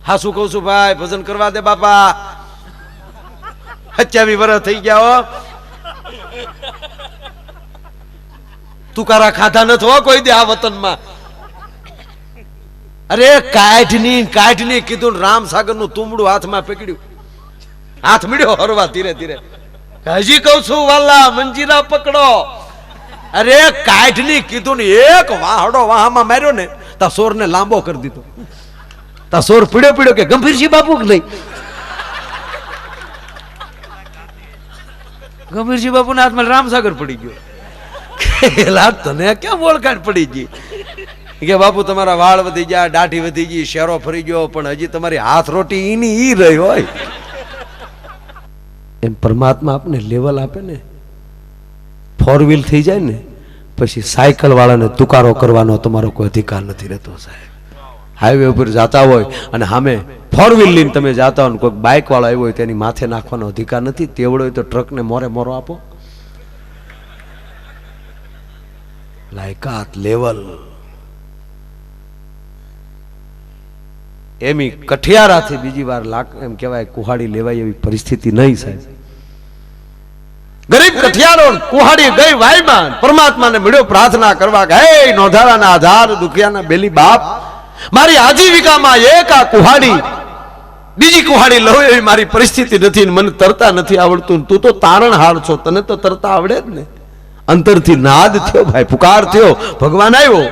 હા શું કહું છું ભાઈ, ભજન કરવા દે બાપા. 27 વર્ષ થઈ ગયા હો. તુકારા ખાધા નથી હો કોઈ દે આ વતનમાં. અરે કાઢની કીધું. રામસાગર નું તુંબડું હાથમાં પકડ્યું, હાથ મળ્યો હરવા ધીરે ધીરે. હજી કઉ છું વાલા મંજીરા પકડો. અરે કાઢની કીધું ને એક વાહડો વાહમાં માર્યો ને તા સોર ને લાંબો કરી દીધો. તા સોર પીડ્યો કે ગંભીરસિંહ બાપુ કે નહીં. ગંભીરસિંહ બાપુ ના હાથમાં રામસાગર પડી ગયો. તને ક્યાં બોળખાટ પડી ગઈ કે બાપુ તમારા વાળ વધી ગયા, દાઢી વધી ગઈ, શેરો ફરી ગયો, પણ હજી તમારી હાથ રોટી ઈની ઈ રહી હોય. એમ પરમાત્મા આપને લેવલ આપે ને, 4 વ્હીલ થઈ જાય ને પછી સાયકલ વાળાને તુકારો કરવાનો તમારો કોઈ અધિકાર નથી રહેતો સાહેબ. હાઈવે ઉપર જાતા હોય અને સામે 4 વ્હીલ લઈને તમે જાતા હોય, કોઈ બાઇક વાળો આવ્યો હોય તેની માથે નાખવાનો અધિકાર નથી. તેવડો હોય તો ટ્રકને મોરે મોરો આપો. લાયકાત લેવલ. એમી કઠિયારાથી બીજી વાર એમ કહેવાય કુહાડી લેવાય એવી પરિસ્થિતિ નહીં સાહેબ. ગરીબ કઠિયારો કુહાડી ગઈ વાયમાં, પરમાત્માને મળ્યો પ્રાર્થના કરવા કે હે નોંધારાના આધાર, દુખિયાના બેલી બાપ, મારી આજીવિકામાં એક આ કુહાડી, બીજી કુહાડી લઉં એવી મારી પરિસ્થિતિ નથી, મને તરતા નથી આવડતું. તું તો તારણહાર છો, તને તો તરતા આવડે જ ને. અંતરથી નાદ થયો ભાઈ, પુકાર થયો. ભગવાન આવ્યો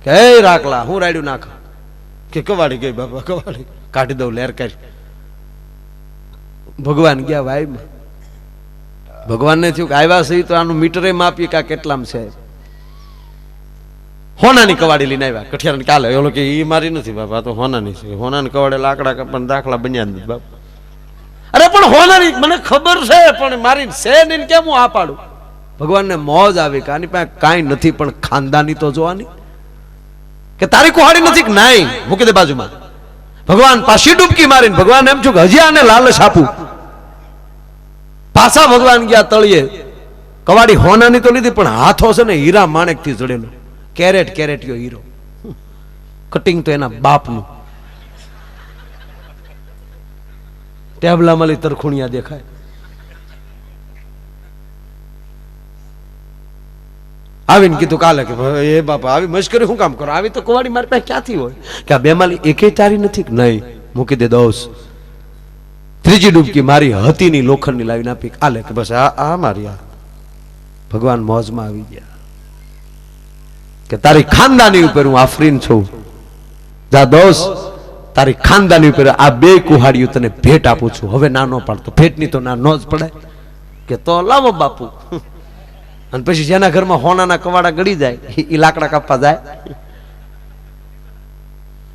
કે હે રાખલા હું રાડ્યું નાખ. કે કવાડી ગઈ બાપા, કવાડી કાઢી દઉં, લેર કાઢ. ભગવાન ગયા વાયમાં. ભગવાનને થયું કે આવ્યા છે તો આનું મીટરે માપીએ કે કેટલામ છે. હોનાની કવાડી લઈને આવ્યા. કઠિયારાને કાલે ઓલો કે ઈ મારી નથી બાપા, તો હોનાની છે. હોનાની કવાડે લાકડા પણ દાખલા બન્યા નથી બાપા. અરે પણ હોનાની મને ખબર છે, પણ મારી છે ને કેમ હું આ પાડું. ભગવાનને મોજ આવી કે આની પાસે કાંઈ નથી પણ ખાનદાની તો જોવાની. કે તારી કુહાડી નથી કે નહીં, મૂકી દે બાજુમાં. ભગવાન પાછી ડૂબકી મારીને ભગવાન એમ છું કે હજી આને લાલચ આપું. પાછા ભગવાન ગયા તળિયે. કવાડી હોનાની તો લીધી પણ હાથો છે ને હીરા માણેક થી જડેલો, કેરેટ હીરો. કટિંગ તો એના બાપનું. ટેબલામાં તરખુણિયા દેખાય. આવીને કીધું કાલે કે એ બાપા આવી મશ્કરી શું કામ કરો, આવી તો કવાડી મારી પાસે ક્યાંથી હોય. કે આ બેમાલી એકે તારી નથી કે નહીં, મૂકી દે દોસ. ત્રીજી ડૂબકી મારી હતીની લોખંડની લાવીને આપી. કાલે કે બસ આ મારી. આ ભગવાન મોજમાં આવી ગયા કે તારી ખાનદાની ઉપર હું આફરીન છું. જા દોસ, તારી ખાનદાની ઉપર આ 2 કુહાડીઓ તને ભેટ આપું છું. હવે નાનો પાડતો, ભેટની તો ના નો જ પડાય. કે તો લાવો બાપુ. અને પછી જેના ઘરમાં હોનાના કવાડા ગળી જાય એ લાકડા કાપવા જાય.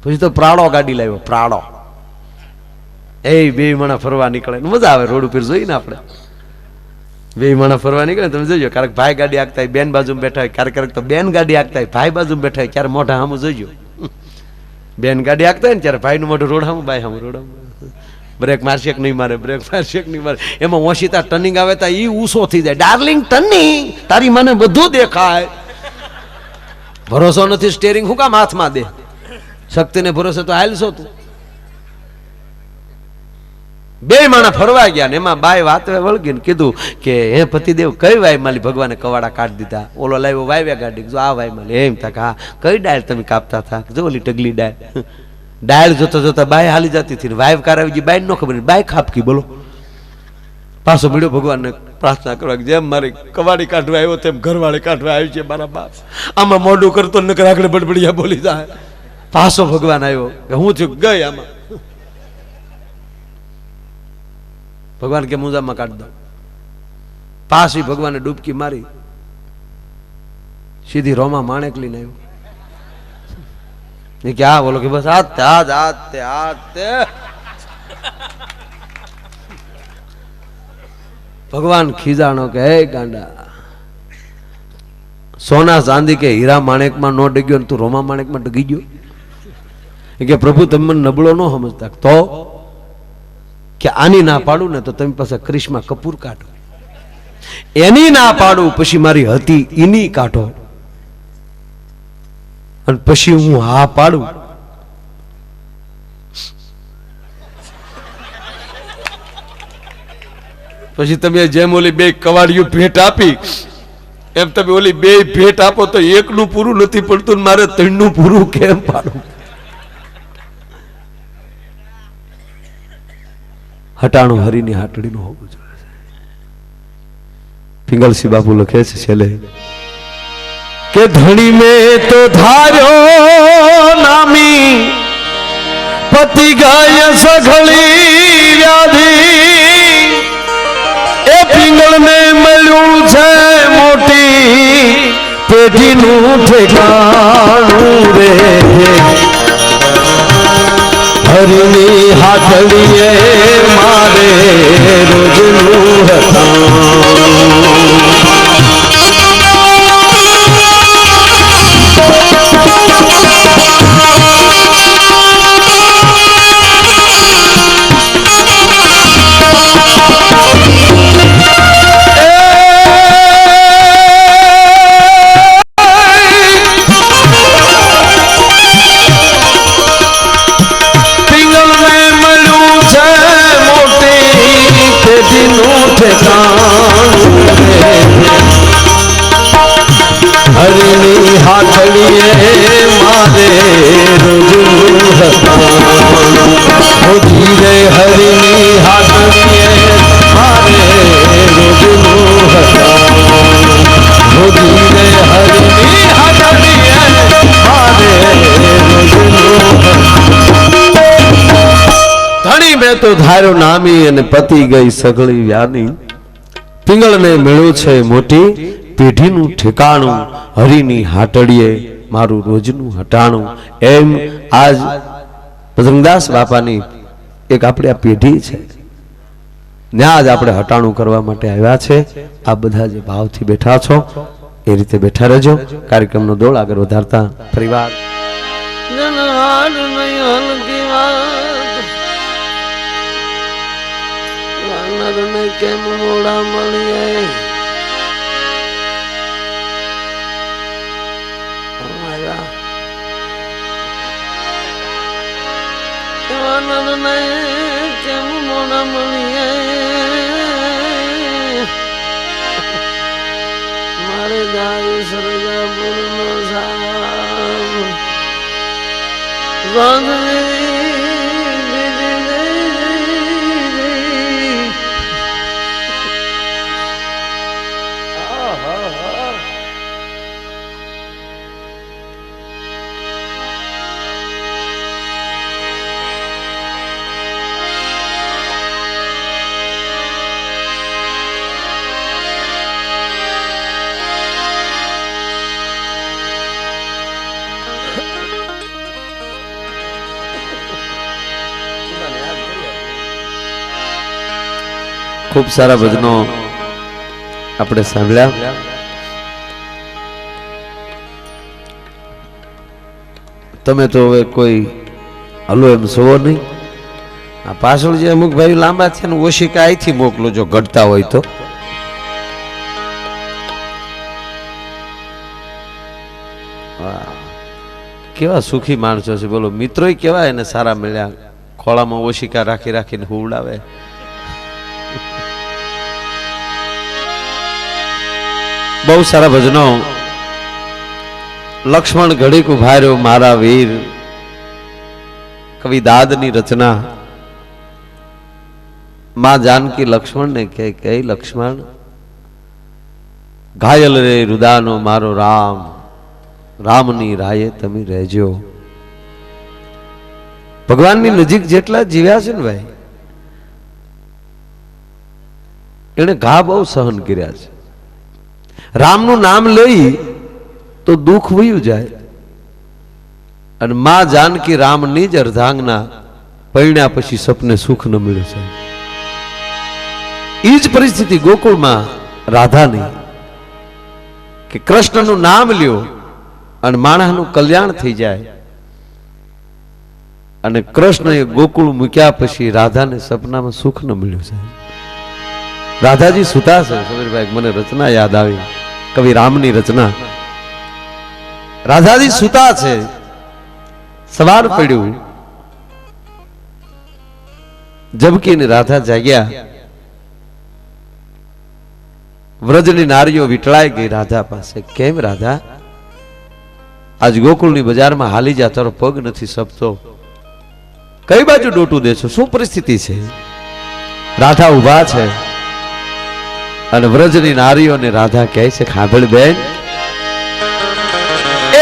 પછી તો પ્રાડો ગાડી લાવ્યો, પ્રાડો. એ 2 મણા ફરવા નીકળે, મજા આવે રોડ ઉપર જોઈને આપણે. બે માણસ ફરવા નીકળે તમે જોજો, ક્યારેક ભાઈ ગાડી હાંકતા હોય બેન બાજુ બેઠા હોય, ક્યારેક તો બેન ગાડી હાંકતા હોય ભાઈ બાજુ બેઠા હોય, ક્યારે મોઢા સામું જોઈજો. બેન ગાડી હાંકતા હોય ને ત્યારે ભાઈનું મોઢું રોડ સામું, બાઈ સામું રોડ સામું. બ્રેક મારશે કે નહીં મારે, બ્રેક મારશે કે નહીં મારે. એમાં ઓશિતા ટર્નિંગ આવે તા ઈ ઊંસો થઈ જાય, ડાર્લિંગ ટર્નિંગ, તારી મને બધું દેખાય. ભરોસો નથી સ્ટેરિંગ હું કામ હાથમાં દે, શક્તિને ભરોસે તો હાલશો તું. બે માણા ફરવા ગયા ને એમાં બાય વાતે વળગીને કીધું કે હે પતિદેવ કઈ વાય માલી ભગવાને કવાડા કાઢી દીધા. ઓલો લાવ્યો વાવ્યા ગાડી, જો આ વાય માલી. એમ થા હા કઈ ડાળ તમે કાપતા હતા, જો ઓલી ટગલી ડાળ. ડાળ જોતા જોતા બાય હાલી જતી હતી, વાઇવ કાર આવી ગઈ, બાય નો ખબર, બાય ખાપકી. બોલો પાછો મળ્યો ભગવાનને પ્રાર્થના કરવા, જેમ મારી કવાડી કાઢવા આવ્યો તેમ ઘરવાળી કાઢવા આવી છે મારા બાપ. આમાં મોઢું કરતો નકર આગળ બડબડિયા બોલી જાય. પાછો ભગવાન આવ્યો કે હું થયું ગઈ આમાં. ભગવાન કે મુજામાં કાઢ દો. પાછી ભગવાને ડૂબકી મારી, સીધી રોમા માણેક લઈને આવ્યો. એ કે આ બોલો કે બસ આતે ભગવાન ખીજાણો કે હે ગાંડા, સોના ચાંદી કે હીરા માણેકમાં નો ડગ્યો ને તું રોમા માણેકમાં ડગી ગયો. એ કે પ્રભુ તમે મને નબળો ન સમજતા, તો કે આની ના પાડું ને તો તમે પાસે ક્રિશ્મા કપૂર કાઢો, એની ના પાડું પછી મારી હતી એની કાઢો, અને પછી હું હા પાડું પછી તમે જેમ ઓલી બે કવાડિયું ભેટ આપી એમ તમે ઓલી બે ભેટ આપો તો એકનું પૂરું નથી પડતું, મારે ત્રણનું પૂરું કેમ પાડું. હટાણું હરીની હાટડીનું હોવું જોઈએ. પિંગલસિંહ બાપુ લખે છે છેલ્લે કે ધણી મેં તો ધાર્યો નામી પતિ ગાય સઘળી વ્યાધિ, એ પિંગળ ને મળ્યું છે મોટી પેઢીનું ઠેકાણું રે, હરીની હાથડીએ મારે રોજનું હટાણું. હરીની હાથડીએ મારે રોજનું હટાણું, ધીરે હરીની હાથડીએ મારે રોજનું હટાણું, ધીરે હરીની હાથડીએ મારે રોજનું હટાણું. ધણી મેં તો ધાર્યો નામી અને પતિ ગઈ સઘળી વ્યાની, પિંગળને મળ્યું છે મોટી પેઢીનું ઠેકાણું, હરીની હાટડીએ મારું રોજનું હટાણું. એમ આજ બજરંગદાસ બાપાની એક આપણે આ પેઢી છે, ત્યાં જ આપણે હટાણું કરવા માટે આવ્યા છે. આ બધા જે ભાવથી બેઠા છો એ રીતે બેઠા રહેજો. કાર્યક્રમનો દોડ આગળ વધારતા પરિવાર કેમ મોડા મળીએ કેમ મોડા મળીએ મારે જાય સરજાપુર નો સાહેબ ખૂબ સારા ભજનો આપણે સાંભળ્યા. તમે તો હવે કોઈ હલો એમ સવો નહીં. આ પાછળ જે અમુક ભાઈ લાંબા છે ને ઓશિકા અહીંથી મોકલો જો ઘટતા હોય તો. કેવા સુખી માણસો છે બોલો. મિત્રો કેવા એને સારા મળ્યા, ખોળામાં ઓશિકા રાખી રાખીને હુવડાવે. બહુ સારા ભજનો. લક્ષ્મણ ઘડીક ઉભા રહ્યો મારા વીર, કવિ દાદની રચના. માં જાનકી લક્ષ્મણ ને કે લક્ષ્મણ ઘાયલ રે રુદાનો મારો રામ, રામની રાયે તમે રહેજો. ભગવાનની નજીક જેટલા જીવ્યા છે ને ભાઈ, એને ઘા બહુ સહન કર્યા છે. રામનું નામ લઈ તો દુઃખ વયું જાય. અને માં જાનકી રામની જ અર્ધાંગના, પૈણ્યા પછી સપને સુખ ન મળ્યું છે. એ જ પરિસ્થિતિ ગોકુળમાં રાધાની, કે કૃષ્ણનું નામ લ્યો અને માણસનું કલ્યાણ થઈ જાય. અને કૃષ્ણએ ગોકુળ મૂક્યા પછી રાધાને સપનામાં સુખ ન મળ્યું છે. રાધાજી સુતા છે. સમીરભાઈ મને રચના યાદ આવી, કવિ રામની રચના. રાધાજી સુતા છે, સવાર પડ્યું, જબકી ને રાધા જાગ્યા. વ્રજની નારીઓ વિટળાઈ ગઈ રાધા પાસે. કેમ રાધા, આજ ગોકુળની બજારમાં હાલી જા, તારો પગ નથી સપતો, કઈ બાજુ ડોટું દેશો, શું પરિસ્થિતિ છે? રાધા ઉભા છે અને વ્રજની નારીઓને રાધા કહે છે, ખાંભળ બેન,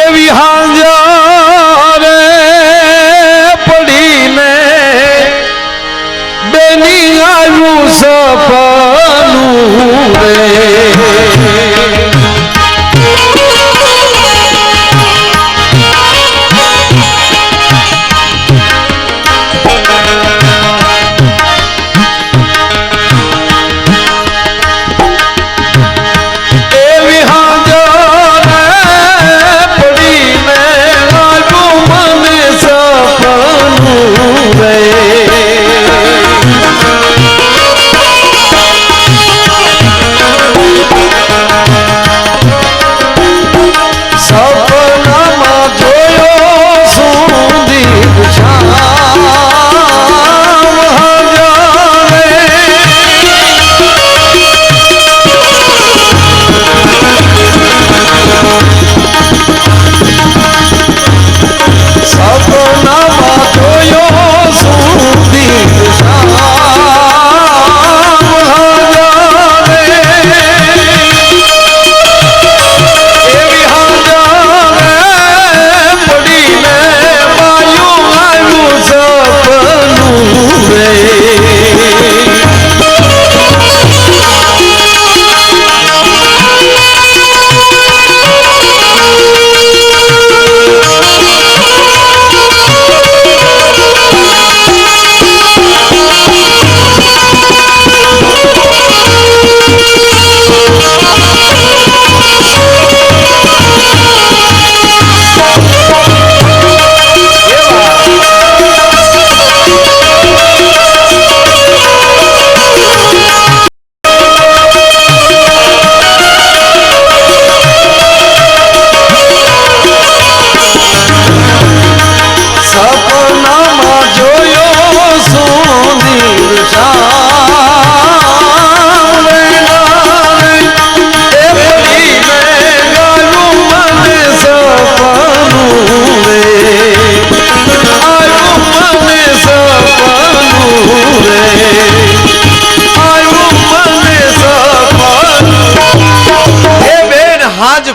એવી હાંજરે પડીને બેની આવ્યું સપનું રે.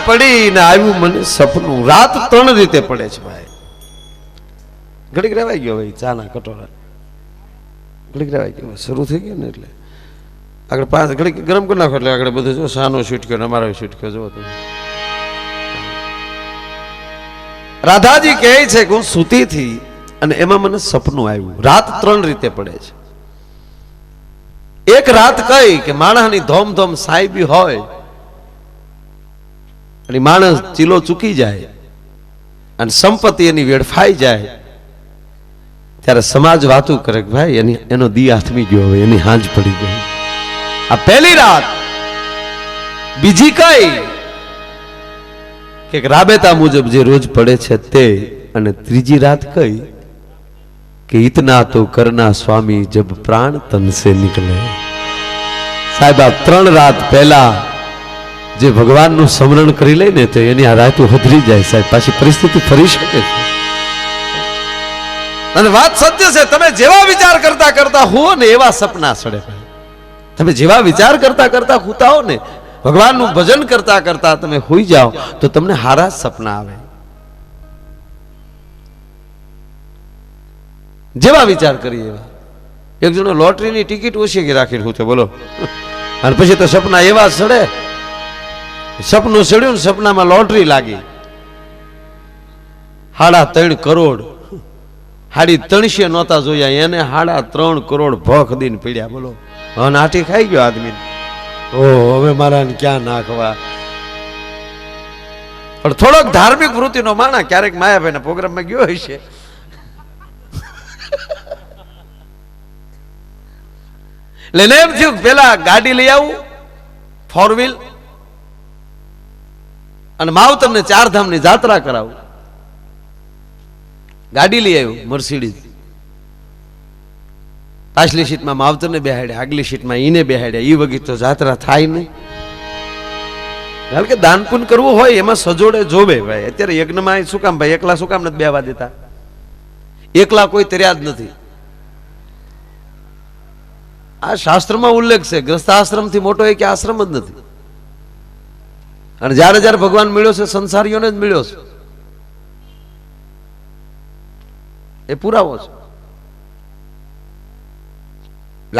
પડીને આવ્યું મને સપનું. રાત 3 રીતે પડે છે ભાઈ. ઘડીક રેવાઈ ગયો ભાઈ, ચાના કટોરા ઘડીક રેવાઈ ગયો, શરૂ થઈ ગયો ને એટલે આગળ 5 ઘડીક ગરમ કરી નાખો એટલે આગળ બધું જો સાનો છૂટક્યો ને અમારો છૂટક્યો. જો તમે રાધાજી કહે છે કે હું સૂતી હતી અને એમાં મને સપનું આવ્યું. રાત 3 રીતે પડે છે. એક રાત કઈ કે માણસની ધોમ ધોમ સાહેબી હોય અને માણસ ચીલો ચૂકી જાય અને સંપત્તિ એની વેડફાઈ જાય ત્યારે સમાજ વાતું કરે કે ભાઈ એનો દી હાથમી ગયો, હવે એની હાંજ પડી ગઈ. આ પહેલી રાત. બીજી કઈ કે રાબેતા મુજબ જે રોજ પડે છે તે. અને ત્રીજી રાત કઈ કે ઇતના તો કરના સ્વામી જબ પ્રાણ તન સે નિકલે. સાહેબ આ 3 રાત પહેલા જે ભગવાનનું સ્મરણ કરી લે ને તો એની આ રાતો હધરી જાય સાહેબ, પાછી પરિસ્થિતિ ફરી શકે છે. અને વાત સત્ય છે, તમે જેવા વિચાર કરતા કરતા હો ને એવા સપના સડે. તમે જેવા વિચાર કરતા કરતા હુતા હો ને, ભગવાનનું ભજન કરતા કરતા તમે હોઈ જાઓ તો તમને હારા સપના આવે. જેવા વિચાર કરીએ એવા. એક જણો લોટરીની ટિકિટ ઓછી રાખીને હું બોલો, અને પછી તો સપના એવા સડે. સપનું સડ્યું ને સપનામાં લોટરી લાગી 3.5 કરોડ. 350 નહોતા જોયા એને 3.5 કરોડ ભખ દઈને પીડ્યા. બોલો, હવે નાટી ખાઈ ગયો આદમી. ઓ હવે મારા ક્યાં નાખવા. પણ થોડોક ધાર્મિક વૃત્તિનો માણા ક્યારેક માયાભાઈના પ્રોગ્રામમાં ગયો હશે. એટલે એમ થયું પેલા ગાડી લઈ આવું 4 વ્હીલ અને માવતરને 4 ધામની જાત્રા કરાવું. ગાડી લઈ આવ્યું મર્સિડીઝ. પાછલી સીટમાં માવતરને બેહાડ્યા, આગલી સીટમાં ઈને બેહાડ્યા. ઈ વગી તો જાત્રા થાય નહીં. કારણ કે દાન પુન કરવું હોય એમાં સજોડે જોવે ભાઈ. અત્યારે યજ્ઞમાં શું કામ ભાઈ એકલા શું કામ નથી બેહવા દેતા? એકલા કોઈ તર્યા જ નથી. આ શાસ્ત્રમાં ઉલ્લેખ છે, ગ્રસ્તાશ્રમથી મોટો એક આશ્રમ જ નથી. અને જ્યારે ભગવાન મળ્યો છે સંસારીઓને જ મળ્યો છે, એ પુરાવો છે.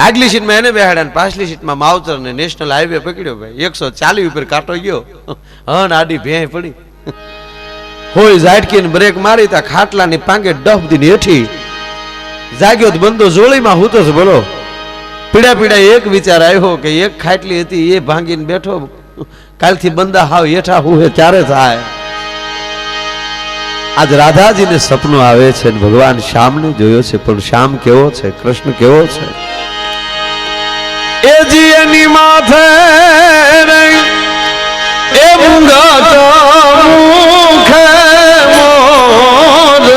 આગલી સીટમાં એને બેહાડ્યા ને પાછલી સીટમાં માવતર ને નેશનલ હાઈવે પકડ્યો ભાઈ. 140 ઉપર કાંટો ગયો, હન આડી ભેં પડી. હોય ઝાટકીને બ્રેક મારી તા ખાટલાની પાંગે ડફ દીને હેઠી જાગ્યો. બંદો જોળીમાં હું તો બોલો પીડા એક વિચાર આવ્યો કે એક ખાટલી હતી એ ભાંગીને બેઠો, કાલથી બંદા હાવ હેઠા હું ત્યારે થાય. આજ રાધાજીને સપનું આવે છે, ભગવાન શ્યામને જોયો છે, પણ શ્યામ કેવો છે, કૃષ્ણ કેવો છે? એ જી એની માથે એ મૂંગા મુખે મોરલી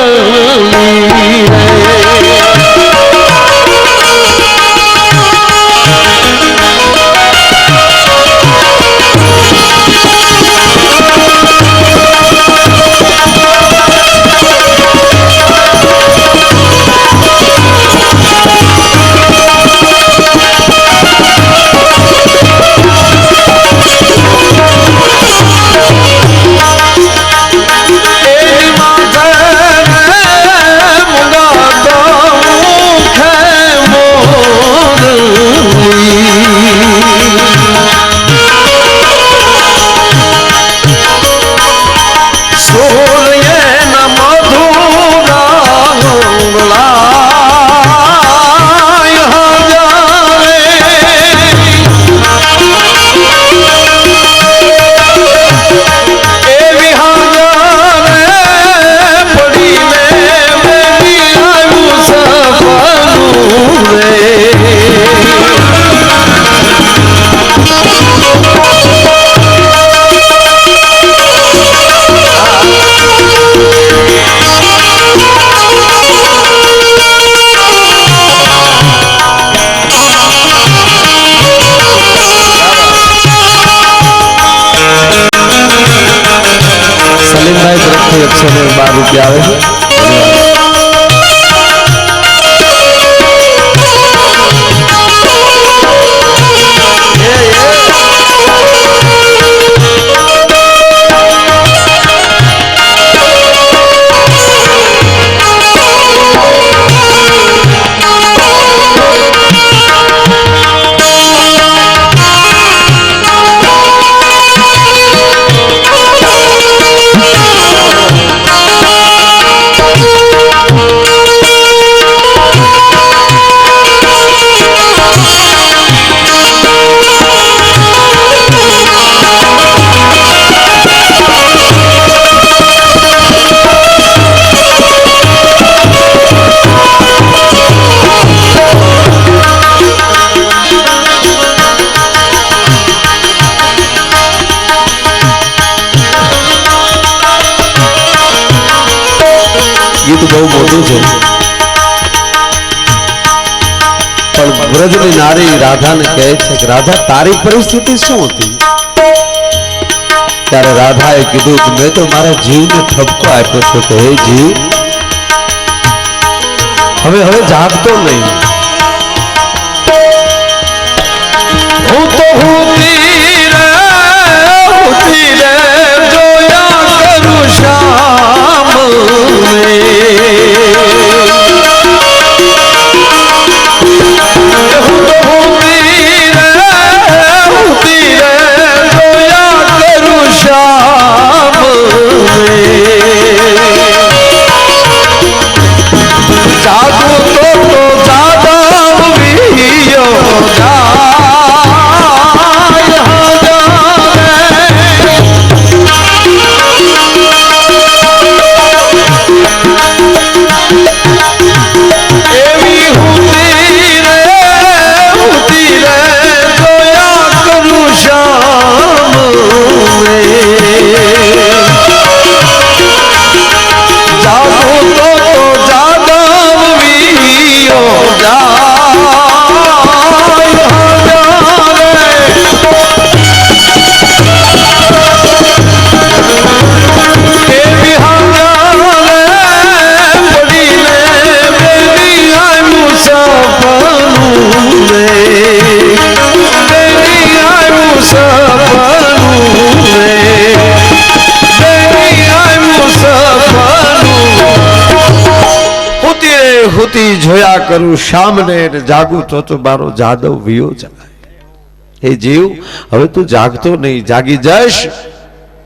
₹112 આવે છે. બહુ મોટું છે, પણ વ્રજની નારી રાધાને કહે છે કે રાધા તારી પરિસ્થિતિ શું હતી? ત્યારે રાધાએ કીધું કે મેં તો મારા જીવને ઠપકો આપ્યો છે કે હે જીવ, હવે જાગતો નહીં, હું તો હુતી રે જોયા કરું શામ જોયા કરું શામને, જાગું તો મારો જાદવ વિયો જાય. હે જીવ, હવે તું જાગતો નહીં, જાગી જઈશ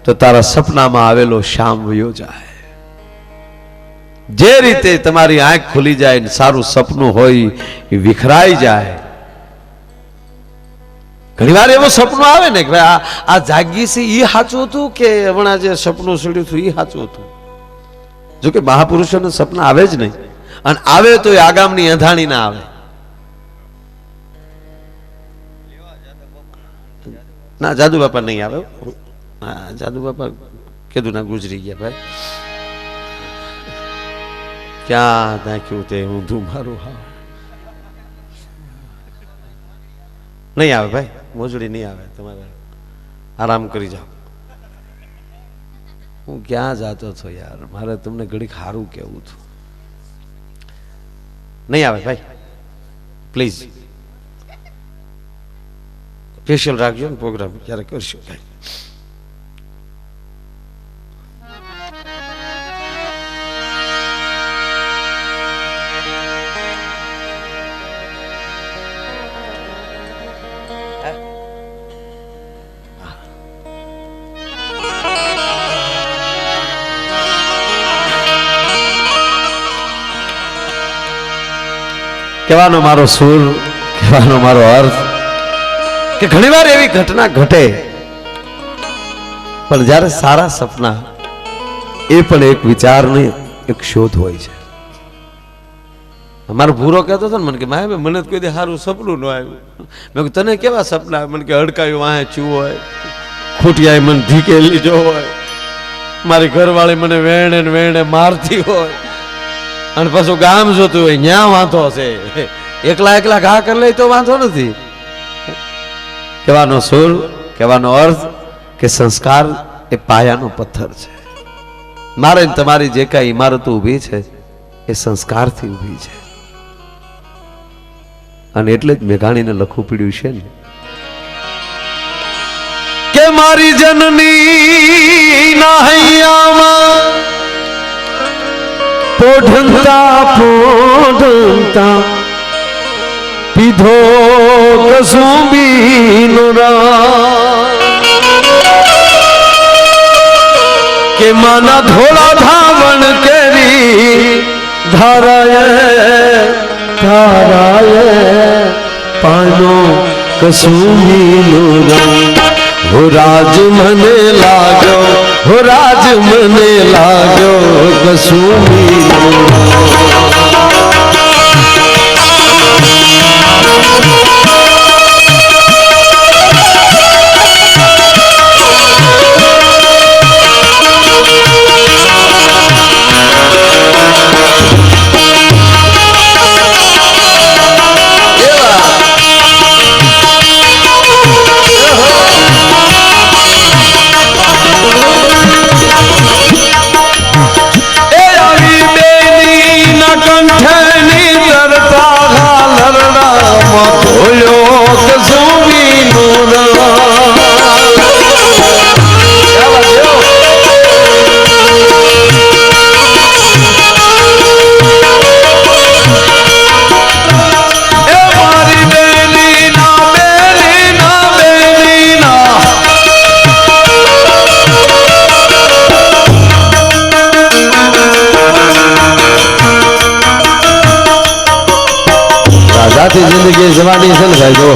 તો તારા સપનામાં આવેલો શ્યામ વિયો જાય. જે રીતે તમારી આંખ ખુલી જાય ને સારું સપનું હોય એ વિખરાઈ જાય. ઘણીવાર એવું સપનું આવે ને કે ભાઈ આ જાગી છે એ સાચું હતું કે હમણાં જે સપનું સડ્યું હતું એ સાચું હતું. જો કે મહાપુરુષોને સપના આવે જ નહીં, અને આવે તો એ આગામની અંધાણી ના આવે. ના, જાદુ બાપા નહીં આવે. હા, જાદુ બાપા કીધું ના ગુજરી ગયા ભાઈ. ક્યાં નાખ્યું તે ઊંધું મારું. હા, નહીં આવે ભાઈ, મોજડી નહીં આવે. તમારે આરામ કરી જાઓ. હું ક્યાં જાતો છો યાર, મારે તમને ઘડીક સારું કેવું હતું. નહીં આવે ભાઈ, પ્લીઝ સ્પેશિયલ રાખજો ને પ્રોગ્રામ ક્યારે કરશું. ભાઈ કહેવાનો મારો સુર, કહેવાનો મારો અર્થ કે ઘણીવાર એવી ઘટના ઘટે, પણ જ્યારે સારા સપના એ પણ એક વિચારની એક શોધ હોય છે. મારો ભૂરો કહેતો હતો ને મને કે માય મને કોઈ દે સારું સપનું ન આવ્યું. મેં કહ્યું તને કેવા સપના? મને કે હડકાયું વાહે ચૂ હોય, ખૂટિયાએ મને ધીકે લીધો હોય, મારી ઘરવાળી મને વેણે ને વેણે મારતી હોય, અને પાછું ગામ જોતું હોય ન્યા વાંધો છે. એકલા ઘા કરી લે તો વાંધો નથી. કહેવાનો સુર, કહેવાનો અર્થ કે સંસ્કાર એ પાયાનો પથ્થર છે. મારે તમારી જે કાંઈ ઇમારતો ઊભી છે એ સંસ્કારથી ઊભી છે. અને એટલે જ મેઘાણીને લખવું પડ્યું છે ને કે મારી જનની ના હૈયામાં પોઢંતા પીધો કસુંબીનો કે માના ધોળા ધાવણ કેરી ધારાય પાનો કસુંબીનો હો રાજ મને લાગ્યો, હો રાજ મને લાગ્યો કસુંબીનો. આખી જિંદગી જવાની છે ને ભાઈ જો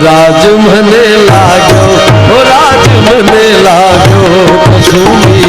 राज मने लागो हो राज मने लागो कसुमी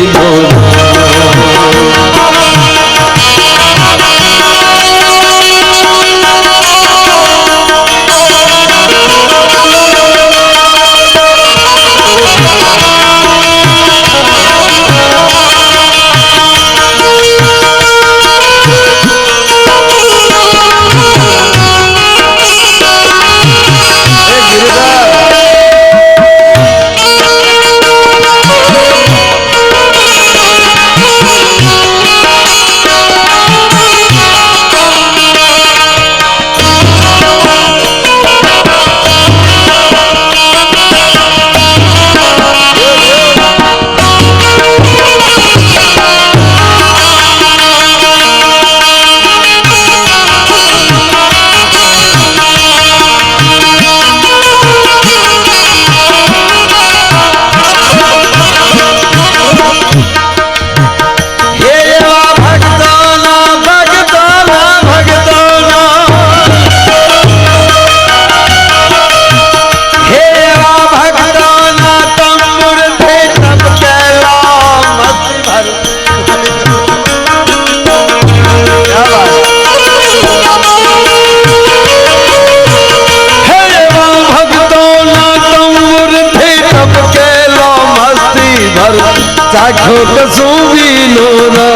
चाखो कसुमी लोना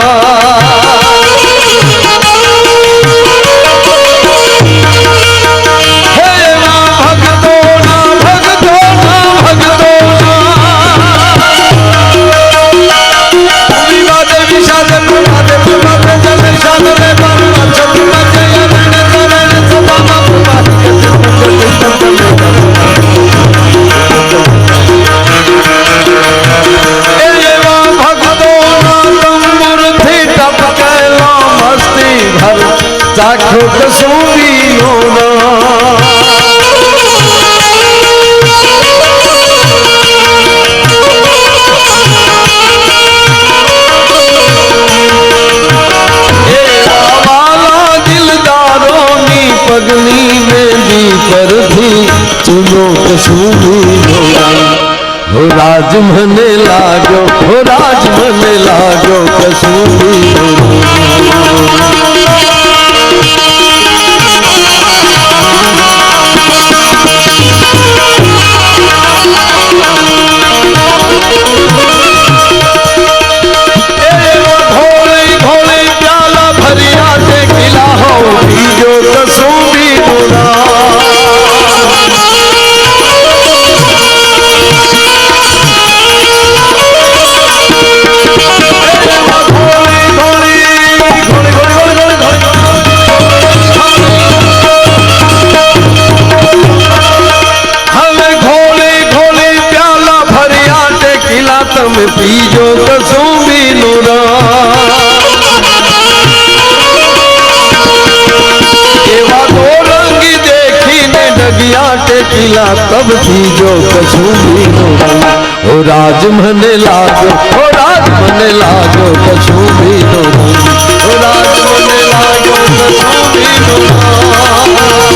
चाखो कसुमी लोना पगली में दी पर थी चुनो कसुमी लोना हो राज मने लागो हो राज मने लागो कसुमी लोना पीजो कसुमी लोना एवा तो रंगी देखी ने डगिया टेकिला तब पीजो कसुमी लोना ओ राज मने लागो ओ राज मने लागो कसुमी लोना ओ राज मने लागो कसुमी लोना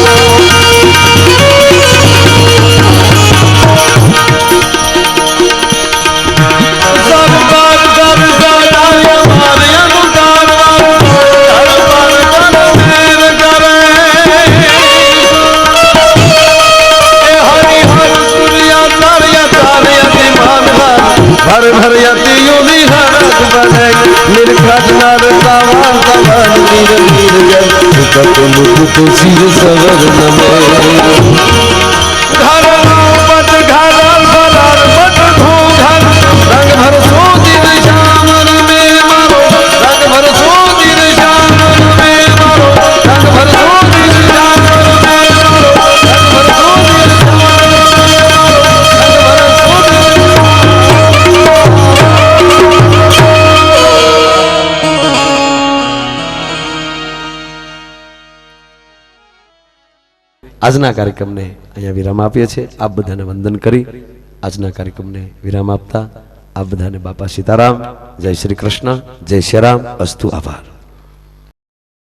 भर भर यतियों हरत बने निर्घट नर सावन सवन नीर नीर जय कत मुकुट सिर सवर नमे घर पट घर भर पट धू घर रंग भर सो આજના કાર્યક્રમને અહીંયા વિરામ આપીએ છીએ. આપ બધાને વંદન કરી આજના કાર્યક્રમને વિરામ આપતા આપ બધાને બાપા સીતારામ, જય શ્રી કૃષ્ણ, જય શ્રી રામ, અસ્તુ, આભાર.